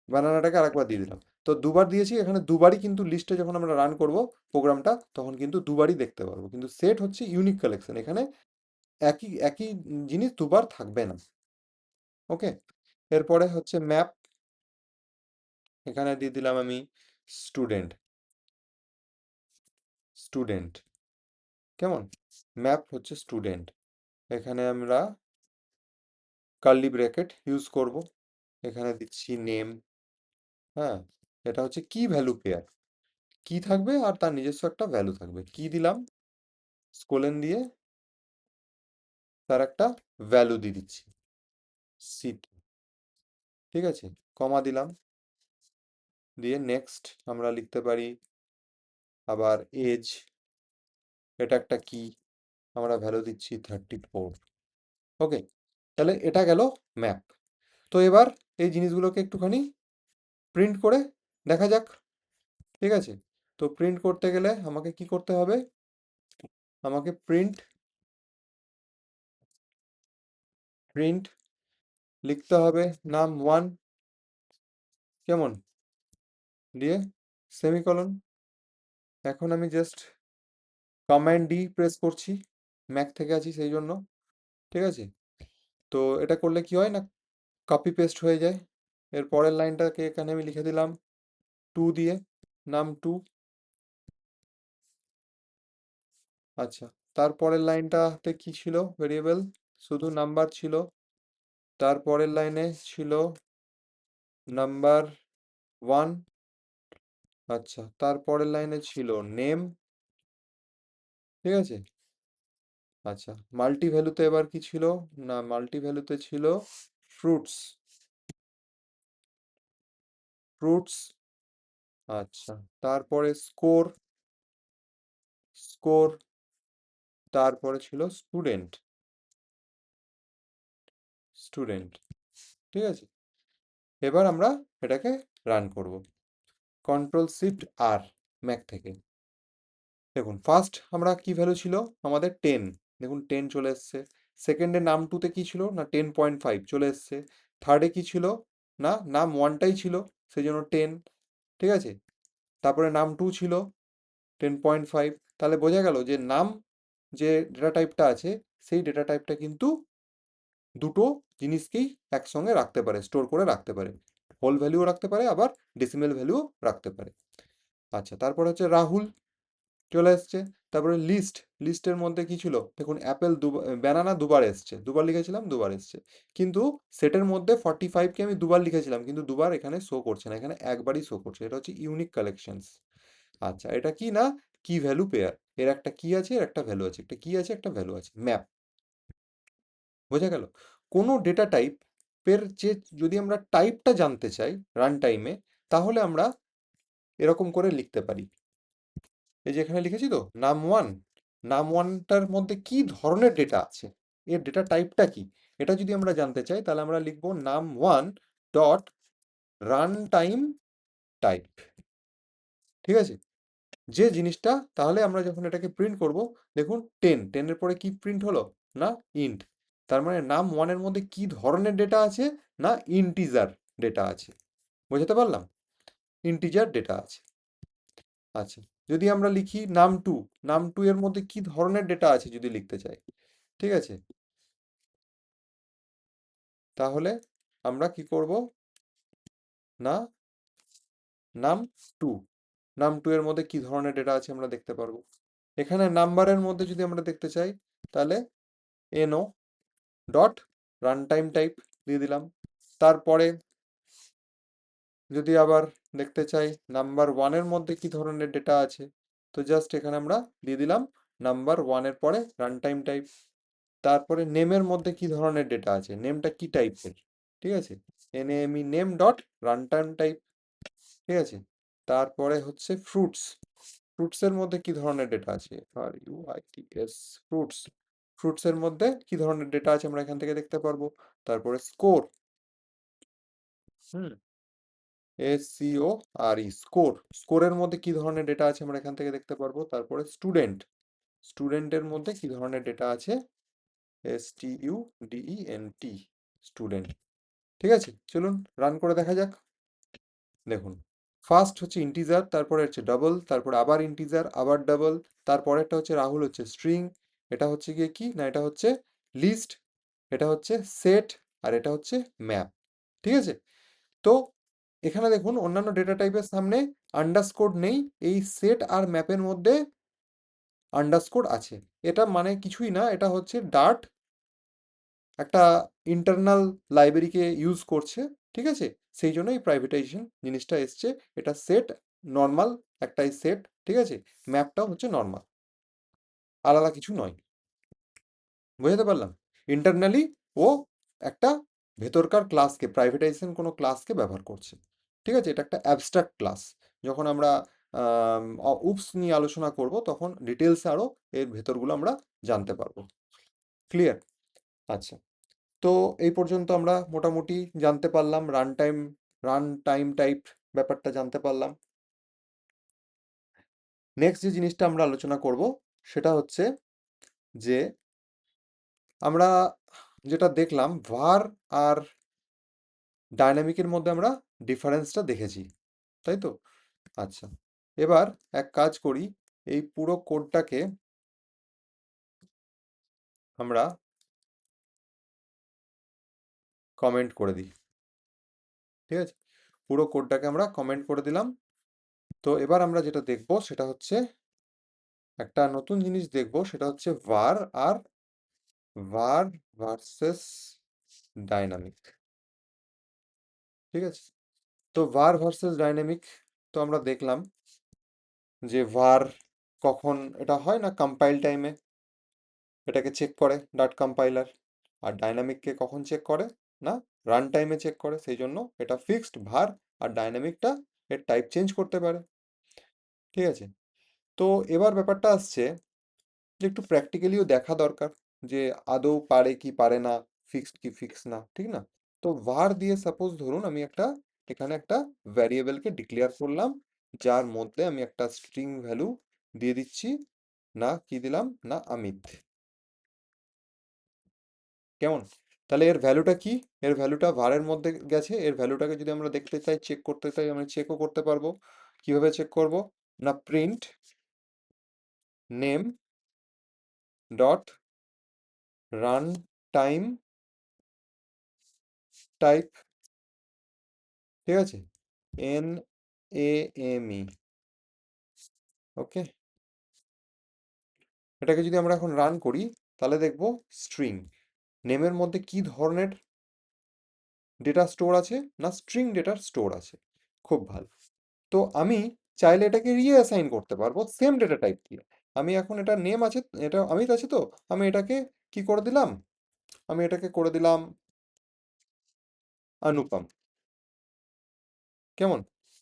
বানানাটাকে আরেকবার দিয়ে দিলাম, তো দুবার দিয়েছি, এখানে দুবারই কিন্তু লিস্টে যখন আমরা রান করব প্রোগ্রামটা, তখন কিন্তু দুবারই দেখতে পারবো। কিন্তু সেট হচ্ছে ইউনিক কালেকশন, এখানে একই একই জিনিস দুবার থাকবে না। ওকে, এরপরে হচ্ছে ম্যাপ। এখানে দিয়ে দিলাম আমি স্টুডেন্ট, স্টুডেন্ট, কেমন? ম্যাপ হচ্ছে স্টুডেন্ট। এখানে আমরা কার্লি ব্র্যাকেট ইউজ করব। এখানে দিচ্ছি নেম। হ্যাঁ, এটা হচ্ছে কি ভ্যালু পেয়ার। কি থাকবে আর তার নিজস্ব একটা ভ্যালু থাকবে। কি দিলাম, স্কোলেন দিয়ে তার একটা ভ্যালু দিয়ে দিচ্ছি, সিট। ঠিক আছে, কমা দিলাম, দিয়ে নেক্সট আমরা লিখতে পারি আবার এজ। এটা একটা কি, আমরা ভ্যালু দিচ্ছি 34। ওকে, তাহলে এটা গেল ম্যাপ। তো এবার এই জিনিসগুলোকে একটুখানি প্রিন্ট করে দেখা যাক। ঠিক আছে, তো প্রিন্ট করতে গেলে আমাকে কি করতে হবে? আমাকে প্রিন্ট প্রিন্ট লিখতে হবে num1, কেমন, দিয়ে সেমিকলন। এখন আমি জাস্ট কমান্ড ডি প্রেস করছি, ম্যাক থেকে আছি সেই জন্য। ঠিক আছে, তো এটা করলে কি হয় না, কপি পেস্ট হয়ে যায়। এর পরের লাইনটাকে এখানে আমি লিখে দিলাম 2 দিয়ে, num2। আচ্ছা, তারপরের লাইনটাতে কি ছিল ভেরিয়েবল? শুধু নাম্বার ছিল। তারপরের লাইনে ছিল নাম্বার 1। আচ্ছা, তারপরের লাইনে ছিল নেম। ঠিক আছে, আচ্ছা, মাল্টি ভ্যালুতে এবার কি ছিল? না, মাল্টি ভ্যালুতে ছিল ফ্রুটস, ফ্রুটস। আচ্ছা, তারপরে স্কোর, স্কোর। তারপরে ছিল স্টুডেন্ট, স্টুডেন্ট। ঠিক আছে, এবার আমরা এটাকে রান করব। কন্ট্রোল শিফট আর ম্যাক থেকে। দেখুন ফার্স্ট আমরা কি ভ্যালু ছিল আমাদের 10, দেখুন 10 চলে এসছে। সেকেন্ডে নাম টুতে কি ছিল না 10.5 চলে এসছে। থার্ডে কি ছিল না নাম ওয়ানটাই ছিল, সেই জন্য 10। ঠিক আছে, তারপরে নাম টু ছিল 10.5। তাহলে বোঝা গেল যে নাম যে ডেটা টাইপটা আছে সেই ডেটা টাইপটা কিন্তু দুটো জিনিসকেই একসঙ্গে রাখতে পারে, স্টোর করে রাখতে পারে। হোল ভ্যালুও রাখতে পারে, আবার ডেসিমেল ভ্যালুও রাখতে পারে। আচ্ছা, তারপরে হচ্ছে রাহুল চলে এসছে। তারপরে লিস্ট, লিস্টের মধ্যে কি ছিল দেখুন অ্যাপেল দুবার, ব্যানানা দুবার এসছে, দুবার লিখেছিলাম দুবার এসছে। কিন্তু সেটের মধ্যে 45কে আমি দুবার লিখেছিলাম, কিন্তু দুবার এখানে শো করছে না, এখানে একবারই শো করছে। এটা হচ্ছে ইউনিক কালেকশনস। আচ্ছা, এটা কি না, কি ভ্যালু পেয়ার। এর একটা কি আছে, এর একটা ভ্যালু আছে, একটা কি আছে একটা ভ্যালু আছে, ম্যাপ। বোঝা গেল? কোনো ডেটা টাইপের যে যদি আমরা টাইপটা জানতে চাই রান টাইমে, তাহলে আমরা এরকম করে লিখতে পারি। এই যে এখানে লিখেছি তো নাম1, নাম1টার মধ্যে কি ধরনের ডেটা আছে, এর ডেটা টাইপটা কি, এটা যদি আমরা জানতে চাই তাহলে আমরা লিখবো নাম1 ডট রান টাইম টাইপ। ঠিক আছে, যে জিনিসটা, তাহলে আমরা যখন এটাকে প্রিন্ট করব, দেখুন 10 এর পরে কি প্রিন্ট হলো না ইন্ট। তার মানে নাম1 এর মধ্যে কি ধরনের ডেটা আছে না ইন্টিজার ডেটা আছে। বোঝাতে পারলাম? ইন্টিজার ডেটা আছে। আচ্ছা, যদি আমরা লিখি নাম2, নাম2 এর মধ্যে কি ধরনের ডেটা আছে যদি লিখতে চাই, ঠিক আছে, তাহলে আমরা কি করব না নাম2, নাম2 এর মধ্যে কি ধরনের ডেটা আছে আমরা দেখতে পারবো। এখানে নাম্বারের মধ্যে যদি আমরা দেখতে চাই তাহলে no dot run time type দিয়ে দিলাম। তারপরে যদি আবার দেখতে চাই নাম্বার 1 এর মধ্যে কি ধরনের ডেটা আছে, তো জাস্ট এখানে আমরা দিয়ে দিলাম নাম্বার 1 এর পরে রান টাইম টাইপ। তারপরে নেমের মধ্যে কি ধরনের ডেটা আছে, নেমটা কি টাইপের, ঠিক আছে, এনএমই name dot run time type. ঠিক আছে, তারপরে হচ্ছে ফ্রুটস, ফ্রুটসের মধ্যে কি ধরনের ডেটা আছে, FRUITS, ফ্রুটস, ফ্রুটসের মধ্যে কি ধরনের ডেটা আছে আমরা এখান থেকে দেখতে পারবো। তারপরে স্কোর, হুম, SCORE, স্কোর, স্কোরের মধ্যে কি ধরনের ডেটা আছে আমরা এখান থেকে দেখতে পারবো। তারপরে স্টুডেন্ট, স্টুডেন্টের মধ্যে কি ধরনের ডেটা আছে, STUDENT, স্টুডেন্ট। ঠিক আছে, চলুন রান করে দেখা যাক। দেখুন ফার্স্ট হচ্ছে ইন্টিজার, তারপরে হচ্ছে ডাবল, তারপরে আবার ইন্টিজার, আবার ডাবল, তারপরেরটা হচ্ছে রাহুল হচ্ছে স্ট্রিং, এটা হচ্ছে গিয়ে কি না এটা হচ্ছে লিস্ট, এটা হচ্ছে সেট, আর এটা হচ্ছে ম্যাপ। ঠিক আছে, তো এখানে দেখুন অন্যান্য ডেটা টাইপের সামনে আন্ডারস্কোর নেই, এই সেট আর ম্যাপের মধ্যে আন্ডারস্কোর আছে। এটা মানে কিছুই না, এটা হচ্ছে ডার্ট একটা ইন্টারনাল লাইব্রেরিকে ইউজ করছে, ঠিক আছে? সেই জন্য এই প্রাইভেটাইজেশন জিনিসটা এসছে। এটা সেট নর্মাল একটাই সেট, ঠিক আছে? ম্যাপটাও হচ্ছে নর্মাল, আলাদা কিছু নয়। বুঝতে পারলাম? ইন্টারনালি ও একটা ভেতরকার ক্লাসকে, প্রাইভেটাইজেশন কোনো ক্লাসকে ব্যবহার করছে, ঠিক আছে? এটা একটা অ্যাবস্ট্রাক্ট ক্লাস। যখন আমরা উপস নিয়ে আলোচনা করব তখন ডিটেলসে আরো এর ভেতরগুলো আমরা জানতে পারবো। ক্লিয়ার? আচ্ছা, তো এই পর্যন্ত আমরা মোটামুটি জানতে পারলাম রান টাইম টাইপ ব্যাপারটা জানতে পারলাম। নেক্সট যে জিনিসটা আমরা আলোচনা করব সেটা হচ্ছে যে আমরা যেটা দেখলাম var আর ডায়নামিকের মধ্যে আমরা ডিফারেন্সটা দেখেছি, তাই তো? আচ্ছা, এবার এক কাজ করি, এই পুরো কোডটাকে আমরা কমেন্ট করে দিই, ঠিক আছে? পুরো কোডটাকে আমরা কমেন্ট করে দিলাম। তো এবার আমরা যেটা দেখব সেটা হচ্ছে একটা নতুন জিনিস দেখব, সেটা হচ্ছে var ভার্সেস ডাইনামিক, ঠিক আছে? তো var ভার্সেস ডাইনামিক, তো আমরা দেখলাম যে var কখন এটা হয় না, কম্পাইল টাইমে এটাকে চেক করে ডট কম্পাইলার, আর ডাইনামিককে কখন চেক করে না, রান টাইমে চেক করে। সেই জন্য এটা ফিক্সড var, আর ডাইনামিকটা এর টাইপ চেঞ্জ করতে পারে, ঠিক আছে? তো এবার ব্যাপারটা আসছে যে একটু প্র্যাকটিক্যালিও দেখা দরকার যে আদৌ পারে কি পারে না, ফিক্সড কি ফিক্স না, ঠিক না? তো var দিয়ে সাপোজ ধরুন আমি একটা এখানে একটা ভ্যারিয়েবলকে ডিক্লেয়ার করলাম, যার মধ্যে আমি একটা স্ট্রিং ভ্যালু দিয়ে দিচ্ছি, না কি দিলাম না অমিত, কেমন? তাহলে এর ভ্যালুটা কি? এর ভ্যালুটা var এর মধ্যে গেছে। এর ভ্যালুটাকে যদি আমরা দেখতে চাই, চেক করতে চাই, আমরা চেকও করতে পারবো। কিভাবে চেক করব না, print name dot run time type, ঠিক আছে? NAME, ওকে। এটাকে যদি আমরা এখন রান করি তাহলে দেখব স্ট্রিং নেমের মধ্যে কি ধরনের ডেটা স্টোর আছে না, স্ট্রিং ডেটার স্টোর আছে। খুব ভালো। তো আমি চাইলে এটাকে রিঅ্যাসাইন করতে পারবো সেম ডেটা টাইপ দিয়ে। আমি এখন এটা নেম আছে, এটা অমিত আছে, তো আমি এটাকে কি করে দিলাম, আমি এটাকে করে দিলাম অনুপম, কেমন?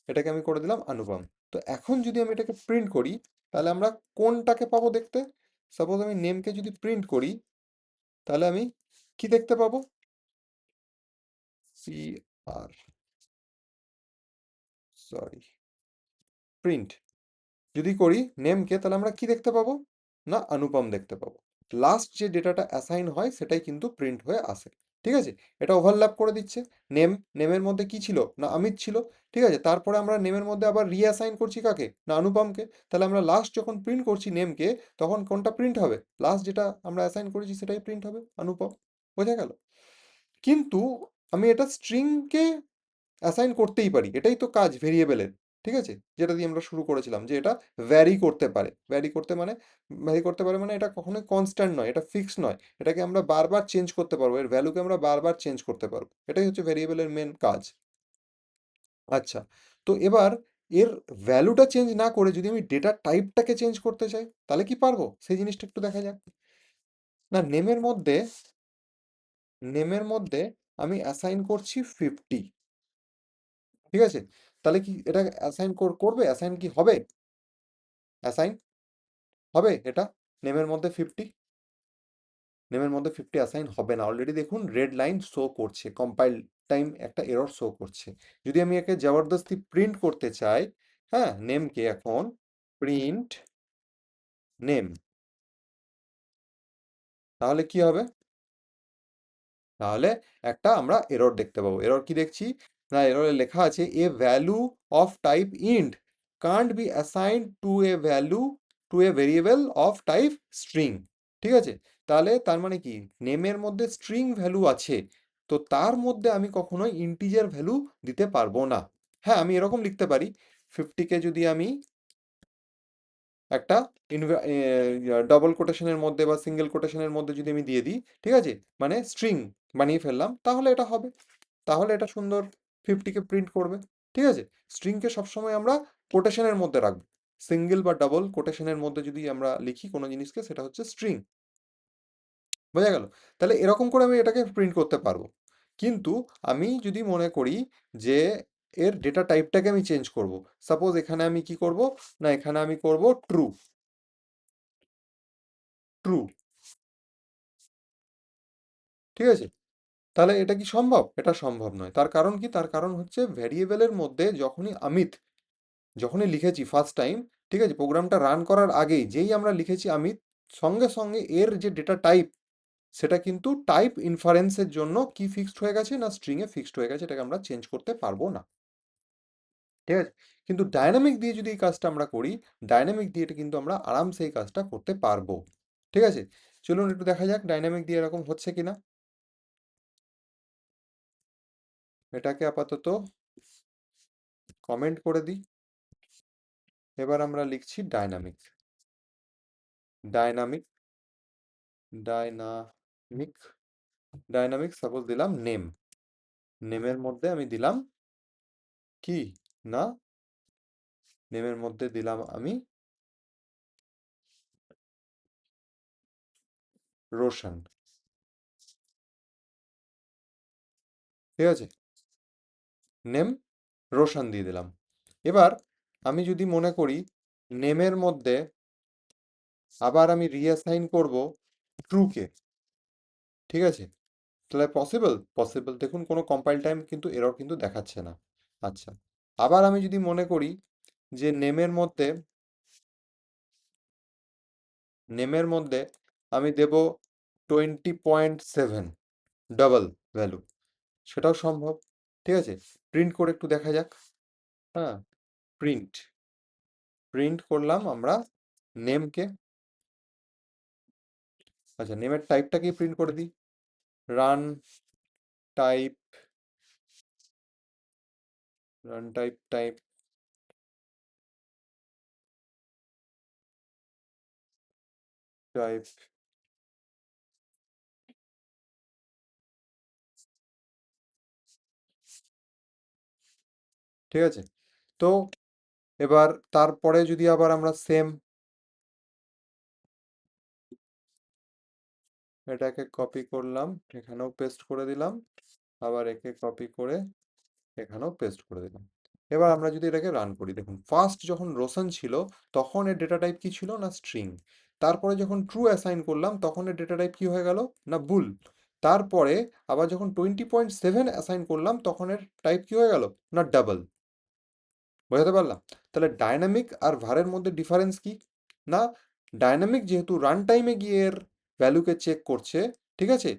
এটাকে আমি করে দিলাম অনুপম। তো এখন যদি আমি এটাকে প্রিন্ট করি তাহলে আমরা কোনটাকে পাবো দেখতে? সাপোজ আমি নেমকে যদি প্রিন্ট করি তাহলে আমি কি দেখতে পাবো? CR, সরি, প্রিন্ট যদি করি নেমকে তাহলে আমরা কি দেখতে পাবো না অনুপম দেখতে পাবো। লাস্ট যে ডেটাটা অ্যাসাইন হয় সেটাই কিন্তু প্রিন্ট হয়ে আসে, ঠিক আছে? এটা ওভারল্যাপ করে দিচ্ছে। নেমের মধ্যে কি ছিল না অমিত ছিল, ঠিক আছে? তারপরে আমরা নেমের মধ্যে আবার রিঅ্যাসাইন করছি কাকে না অনুপমকে। তাহলে আমরা লাস্ট যখন প্রিন্ট করছি নেমকে তখন কোনটা প্রিন্ট হবে? লাস্ট যেটা আমরা অ্যাসাইন করেছি সেটাই প্রিন্ট হবে, অনুপম। বোঝা গেল? কিন্তু আমি এটা স্ট্রিংকে অ্যাসাইন করতেই পারি, এটাই তো কাজ ভেরিয়েবলের, ঠিক আছে? যেটা দিয়ে আমরা শুরু করেছিলাম যে এটা ভ্যারি করতে পারে। ভ্যারি করতে পারে মানে এটা কখনোই কনস্ট্যান্ট নয়, এটা ফিক্স নয়। এটাকে আমরা বারবার চেঞ্জ করতে পারবো, এর ভ্যালুকে আমরা বারবার চেঞ্জ করতে পারবো। এটাই হচ্ছে ভেরিয়েবলের মেন কাজ। আচ্ছা, তো এবার এর ভ্যালুটা চেঞ্জ না করে যদি আমি ডেটা টাইপটাকে চেঞ্জ করতে চাই তাহলে কি পারবো? সেই জিনিসটা একটু দেখা যাক। না, নেমের মধ্যে আমি অ্যাসাইন করছি 50, ঠিক আছে? তাহলে কি এটা অ্যাসাইন করবে? অ্যাসাইন কি হবে? অ্যাসাইন হবে এটা? নেমের মধ্যে 50, নেমের মধ্যে 50 অ্যাসাইন হবে না। অলরেডি দেখুন রেড লাইন শো করছে, কম্পাইল টাইম একটা এরর শো করছে। যদি আমি একে জবরদস্তি প্রিন্ট করতে চাই, হ্যাঁ, নেমকে এখন প্রিন্ট নেম, তাহলে কি হবে? তাহলে একটা আমরা এরর দেখতে পাবো। এরর কি দেখছি না, এররে লেখা আছে a value of type int can't be assigned to a value to a variable of type string, ঠিক আছে? তাহলে তার মানে কি, নেমের মধ্যে স্ট্রিং ভ্যালু আছে, তো তার মধ্যে আমি কখনোই ইন্টিজার ভ্যালু দিতে পারবো না। হ্যাঁ, আমি এরকম লিখতে পারি, 50কে যদি আমি একটা ডবল কোটেশনের মধ্যে বা সিঙ্গেল কোটেশনের মধ্যে যদি আমি দিয়ে দিই, ঠিক আছে, মানে স্ট্রিং বানিয়ে ফেললাম, তাহলে এটা হবে, তাহলে এটা সুন্দর 50কে প্রিন্ট করবে। ঠিক আছে, স্ট্রিংকে সবসময় আমরা কোটেশনের মধ্যে রাখবো, সিঙ্গেল বা ডাবল কোটেশনের মধ্যে যদি আমরা লিখি কোনো জিনিসকে, সেটা হচ্ছে স্ট্রিং। বোঝা গেল? তাহলে এরকম করে আমি এটাকে প্রিন্ট করতে পারবো। কিন্তু আমি যদি মনে করি যে এর ডেটা টাইপটাকে আমি চেঞ্জ করব, সাপোজ এখানে আমি কি করব, না এখানে আমি করব ট্রু। ট্রু, ঠিক আছে, তাহলে এটা কি সম্ভব? এটা সম্ভব নয়। তার কারণ কি? তার কারণ হচ্ছে ভ্যারিয়েবলের মধ্যে যখনই অমিত, যখনই লিখেছি ফার্স্ট টাইম, ঠিক আছে, প্রোগ্রামটা রান করার আগেই যেই আমরা লিখেছি অমিত, সঙ্গে সঙ্গে এর যে ডেটা টাইপ, সেটা কিন্তু টাইপ ইনফারেন্সের জন্য কি ফিক্সড হয়ে গেছে, না স্ট্রিং এ ফিক্সড হয়ে গেছে, এটাকে আমরা চেঞ্জ করতে পারবো না। ঠিক আছে, কিন্তু ডায়নামিক দিয়ে যদি এই কাজটা আমরা করি, ডায়নামিক দিয়ে এটা কিন্তু আমরা আরামসে এই কাজটা করতে পারবো। ঠিক আছে, চলুন একটু দেখা যাক ডায়নামিক দিয়ে এরকম হচ্ছে কিনা। এটাকে আপাতত কমেন্ট করে দিই। এবার আমরা লিখছি dynamic. Dynamic, dynamic, dynamic, suppose দিলাম নেম। নেমের মধ্যে আমি দিলাম কি, না নেমের মধ্যে দিলাম আমি রোশন। ঠিক আছে, নেম রোশন দিয়ে দিলাম। এবার আমি যদি মনে করি নেমের মধ্যে আবার আমি রিঅ্যাসাইন করব ট্রুকে, ঠিক আছে, তাহলে পসিবল? পসিবল, দেখুন কোনো কম্পাইল টাইম কিন্তু এরর কিন্তু দেখাচ্ছে না। আচ্ছা, আবার আমি যদি মনে করি যে নেমের মধ্যে আমি দেব 20.7 ডাবল ভ্যালু, সেটাও সম্ভব। ঠিক আছে, প্রিন্ট করে একটু দেখা যাক। হ্যাঁ, প্রিন্ট, প্রিন্ট করলাম আমরা নেমকে। আচ্ছা, নেমের টাইপটাকে প্রিন্ট করে দিই, run type, run type, type, type. ঠিক আছে, তো এবার তারপরে যদি আবার আমরা সেম এটাকে কপি করলাম, এখানেও পেস্ট করে দিলাম, আবার একে কপি করে এখানেও পেস্ট করে দিলাম। এবার আমরা যদি এটাকে রান করি, দেখুন ফার্স্ট যখন রোশন ছিল তখন এর ডেটা টাইপ কি ছিল, না স্ট্রিং। তারপরে যখন ট্রু অ্যাসাইন করলাম তখন এর ডেটা টাইপ কি হয়ে গেল, না বুল। তারপরে আবার যখন 20.7 অ্যাসাইন করলাম তখন এর টাইপ কি হয়ে গেল, না ডাবল। বোঝাতে পারলাম? তাহলে ডায়নামিক আর ভারের মধ্যে ডিফারেন্স কি, না ডায়নামিক যেহেতু রান টাইমে গিয়ে এর ভ্যালুকে চেক করছে, ঠিক আছে,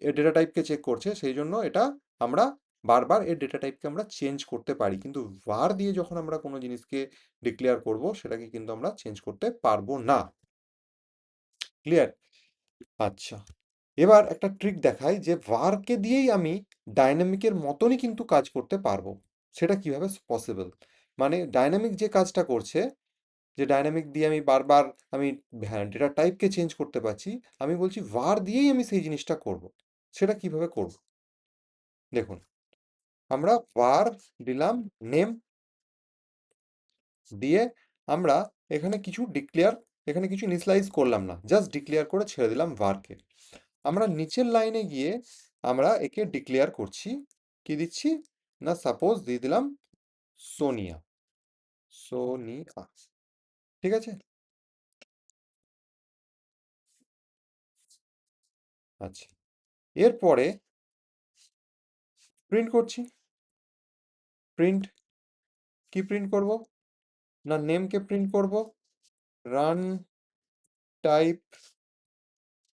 এর ডেটা টাইপকে চেক করছে, সেই জন্য এটা আমরা বারবার এর ডেটা টাইপকে আমরা চেঞ্জ করতে পারি, কিন্তু var দিয়ে যখন আমরা কোনো জিনিসকে ডিক্লেয়ার করব সেটাকে কিন্তু আমরা চেঞ্জ করতে পারবো না। ক্লিয়ার? আচ্ছা, এবার একটা ট্রিক দেখাই যে var কে দিয়েই আমি ডায়নামিকের মতনই কিন্তু কাজ করতে পারবো। সেটা কিভাবে পসিবল? মানে ডায়নামিক যে কাজটা করছে, যে ডায়নামিক দিয়ে আমি বারবার আমি ডেটা টাইপকে চেঞ্জ করতে পারছি, আমি বলছি var দিয়েই আমি সেই জিনিসটা করব। সেটা কিভাবে করব? দেখুন, আমরা var দিলাম নেম, দিয়ে আমরা এখানে কিছু ডিক্লেয়ার, এখানে কিছু ইনিশিয়ালাইজ করলাম না, জাস্ট ডিক্লেয়ার করে ছেড়ে দিলাম varকে। আমরা নিচের লাইনে গিয়ে আমরা একে ডিক্লেয়ার করছি, কি দিচ্ছি, না সাপোজ দিয়ে দিলাম সোনিয়া। সোনিয়া, ঠিক আছে। আচ্ছা, এরপরে প্রিন্ট করছি। প্রিন্ট, কি প্রিন্ট করব, না নেমকে প্রিন্ট করব, run type,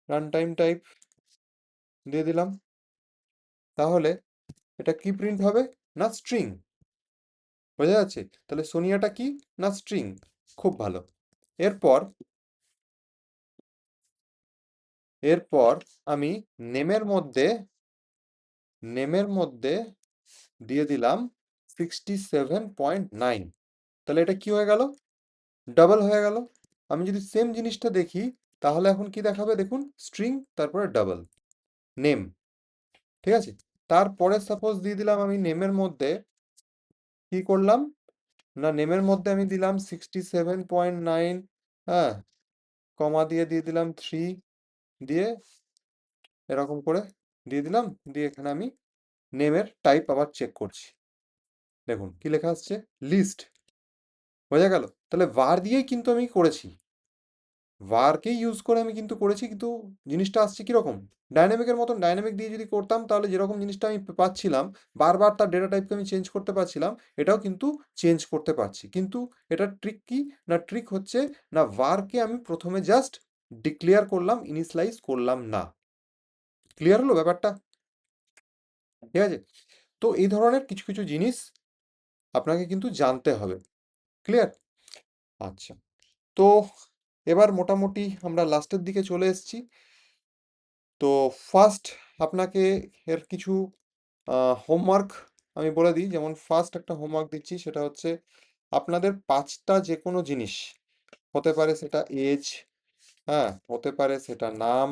run time type দিয়ে দিলাম। তাহলে এটা কি প্রিন্ট হবে, না স্ট্রিং। বোঝা যাচ্ছে? তাহলে সোনিয়াটা কি, না স্ট্রিং। খুব ভালো। এরপর, এরপর আমি নেমের মধ্যে, নেমের মধ্যে দিয়ে দিলাম 67.9, তাহলে এটা কি হয়ে গেল? ডাবল হয়ে গেল। আমি যদি সেম জিনিসটা দেখি তাহলে এখন কি দেখাবে দেখুন, স্ট্রিং তারপরে ডাবল নেম, ঠিক আছে। তারপরে সাপোজ দিয়ে দিলাম আমি নেমের মধ্যে, কি করলাম না নেমের মধ্যে আমি দিলাম 67.9, হ্যাঁ, কমা দিয়ে দিলাম 3, দিয়ে এরকম করে দিয়ে দিলাম, দিয়ে এখানে আমি নেমের টাইপ আবার চেক করছি, দেখুন কি লেখা আসছে, লিস্ট। বোঝা গেল? তাহলে var দিয়েই কিন্তু আমি করেছি, varকে ইউজ করে আমি কিন্তু করেছি, কিন্তু জিনিসটা আসছে কিরকম, ডাইনামিকের মতন। ডাইনামিক দিয়ে যদি করতাম তাহলে যেরকম জিনিসটা আমি পাচ্ছিলাম, বারবার তার ডেটা টাইপকে আমি চেঞ্জ করতে পারছিলাম, এটাও কিন্তু চেঞ্জ করতে পারছি। কিন্তু এটার ট্রিক কি না, ট্রিক হচ্ছে না varকে আমি প্রথমে জাস্ট ডিক্লেয়ার করলাম, ইনিশিয়ালাইজ করলাম না। ক্লিয়ার হলো ব্যাপারটা? ঠিক আছে, তো এই ধরনের কিছু কিছু জিনিস আপনাকে কিন্তু জানতে হবে। ক্লিয়ার? আচ্ছা, তো এবার মোটামুটি আমরা লাস্টের দিকে চলে এসেছি। তো ফার্স্ট আপনাকে এর কিছু হোমওয়ার্ক আমি বলে দিই। যেমন ফার্স্ট একটা হোমওয়ার্ক দিচ্ছি, সেটা হচ্ছে আপনাদের 5টা যে কোনো জিনিস, হতে পারে সেটা এজ, হ্যাঁ, হতে পারে সেটা নাম,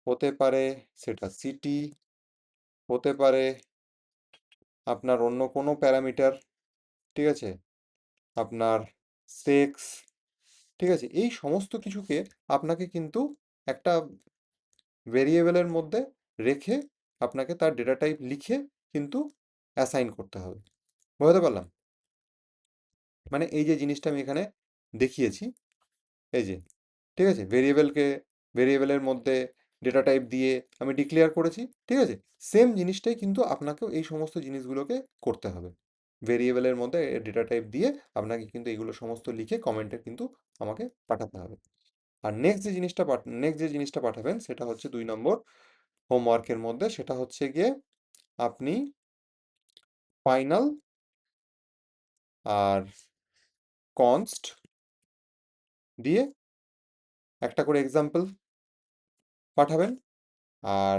হতে পারে সেটা সিটি, হতে পারে আপনার অন্য কোনো প্যারামিটার, ঠিক আছে, আপনার সেক্স, ঠিক আছে, এই সমস্ত কিছুকে আপনাকে কিন্তু একটা ভেরিয়েবলের মধ্যে রেখে আপনাকে তার ডেটা টাইপ লিখে কিন্তু অ্যাসাইন করতে হবে। বোঝাতে পারলাম? মানে এই যে জিনিসটা আমি এখানে দেখিয়েছি, এই যে, ঠিক আছে, ভেরিয়েবলের মধ্যে ডেটা টাইপ দিয়ে আমি ডিক্লেয়ার করেছি, ঠিক আছে। সেম জিনিসটাই কিন্তু আপনাকেও এই সমস্ত জিনিসগুলোকে করতে হবে। ভেরিয়েবলের মধ্যে ডেটা টাইপ দিয়ে আপনাকে কিন্তু এগুলো সমস্ত লিখে কমেন্টে কিন্তু আমাকে পাঠাতে হবে। আর নেক্সট যে জিনিসটা পাঠাবেন সেটা হচ্ছে 2 নম্বর হোমওয়ার্কের মধ্যে, সেটা হচ্ছে গিয়ে আপনি ফাইনাল আর কনস্ট দিয়ে একটা করে এক্সাম্পল পাঠাবেন। আর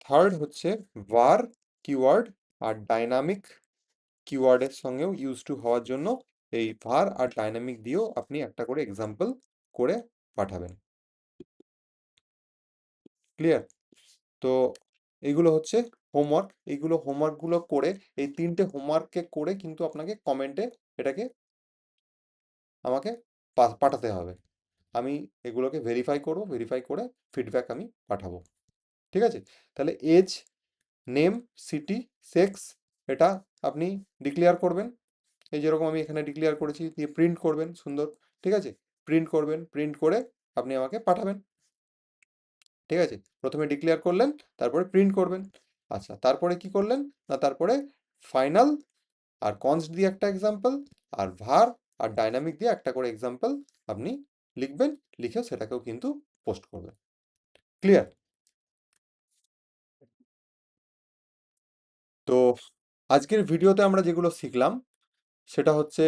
থার্ড হচ্ছে var কিওয়ার্ড আর ডাইনামিক কিওয়ার্ডের সঙ্গেও ইউজ টু হওয়ার জন্য এই var আর ডাইনামিক দিয়েও আপনি একটা করে এক্সাম্পল করে পাঠাবেন। ক্লিয়ার? তো এইগুলো হচ্ছে হোমওয়ার্ক। এইগুলো হোমওয়ার্কগুলো করে, এই 3টে হোমওয়ার্ককে করে কিন্তু আপনাকে কমেন্টে এটাকে আমাকে পাঠাতে হবে। আমি এগুলোকে ভেরিফাই করব, ভেরিফাই করে ফিডব্যাক আমি পাঠাবো। ঠিক আছে? তাহলে এজ, নেম, সিটি, সেক্স, এটা আপনি ডিক্লেয়ার করবেন। এই যেরকম আমি এখানে ডিক্লেয়ার করেছি, দিয়ে প্রিন্ট করবেন সুন্দর। ঠিক আছে? প্রিন্ট করবেন, প্রিন্ট করে আপনি আমাকে পাঠাবেন। ঠিক আছে? প্রথমে ডিক্লেয়ার করলেন, তারপরে প্রিন্ট করবেন। আচ্ছা, তারপরে কি করলেন না, তারপরে ফাইনাল আর কনস্ট দিয়ে একটা এক্সাম্পল, আর var আর ডাইনামিক দিয়ে একটা করে এক্সাম্পল আপনি লিখবেন, লিখে সেটাকেও কিন্তু পোস্ট করবেন। ক্লিয়ার? তো আজকের ভিডিওতে আমরা যেগুলো শিখলাম সেটা হচ্ছে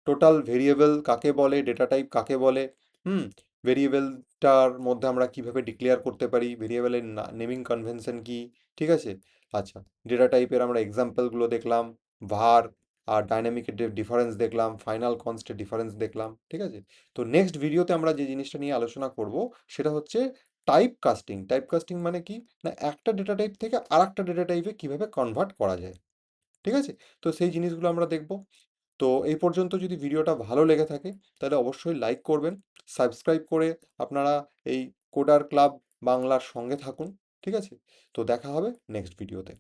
টোটাল ভেরিয়েবল কাকে বলে, ডেটা টাইপ কাকে বলে, হুম, ভেরিয়েবলটার মধ্যে আমরা কিভাবে ডিক্লেয়ার করতে পারি, ভেরিয়েবলের নেমিং কনভেনশন কি, ঠিক আছে। আচ্ছা, ডেটা টাইপের আমরা এক্সাম্পলগুলো দেখলাম, var আর ডাইনামিকের ডিফারেন্স দেখলাম, ফাইনাল কনস্টের ডিফারেন্স দেখলাম, ঠিক আছে। তো নেক্সট ভিডিওতে আমরা যে জিনিসটা নিয়ে আলোচনা করব সেটা হচ্ছে টাইপ কাস্টিং। টাইপ কাস্টিং মানে কি না, একটা ডেটা টাইপ থেকে আরেকটা ডেটা টাইপে কিভাবে কনভার্ট করা যায়, ঠিক আছে। তো সেই জিনিসগুলো আমরা দেখব। তো এই পর্যন্ত যদি ভিডিওটা ভালো লেগে থাকে তাহলে অবশ্যই লাইক করবেন, সাবস্ক্রাইব করে আপনারা এই কোডার ক্লাব বাংলার সঙ্গে থাকুন, ঠিক আছে। তো দেখা হবে নেক্সট ভিডিওতে।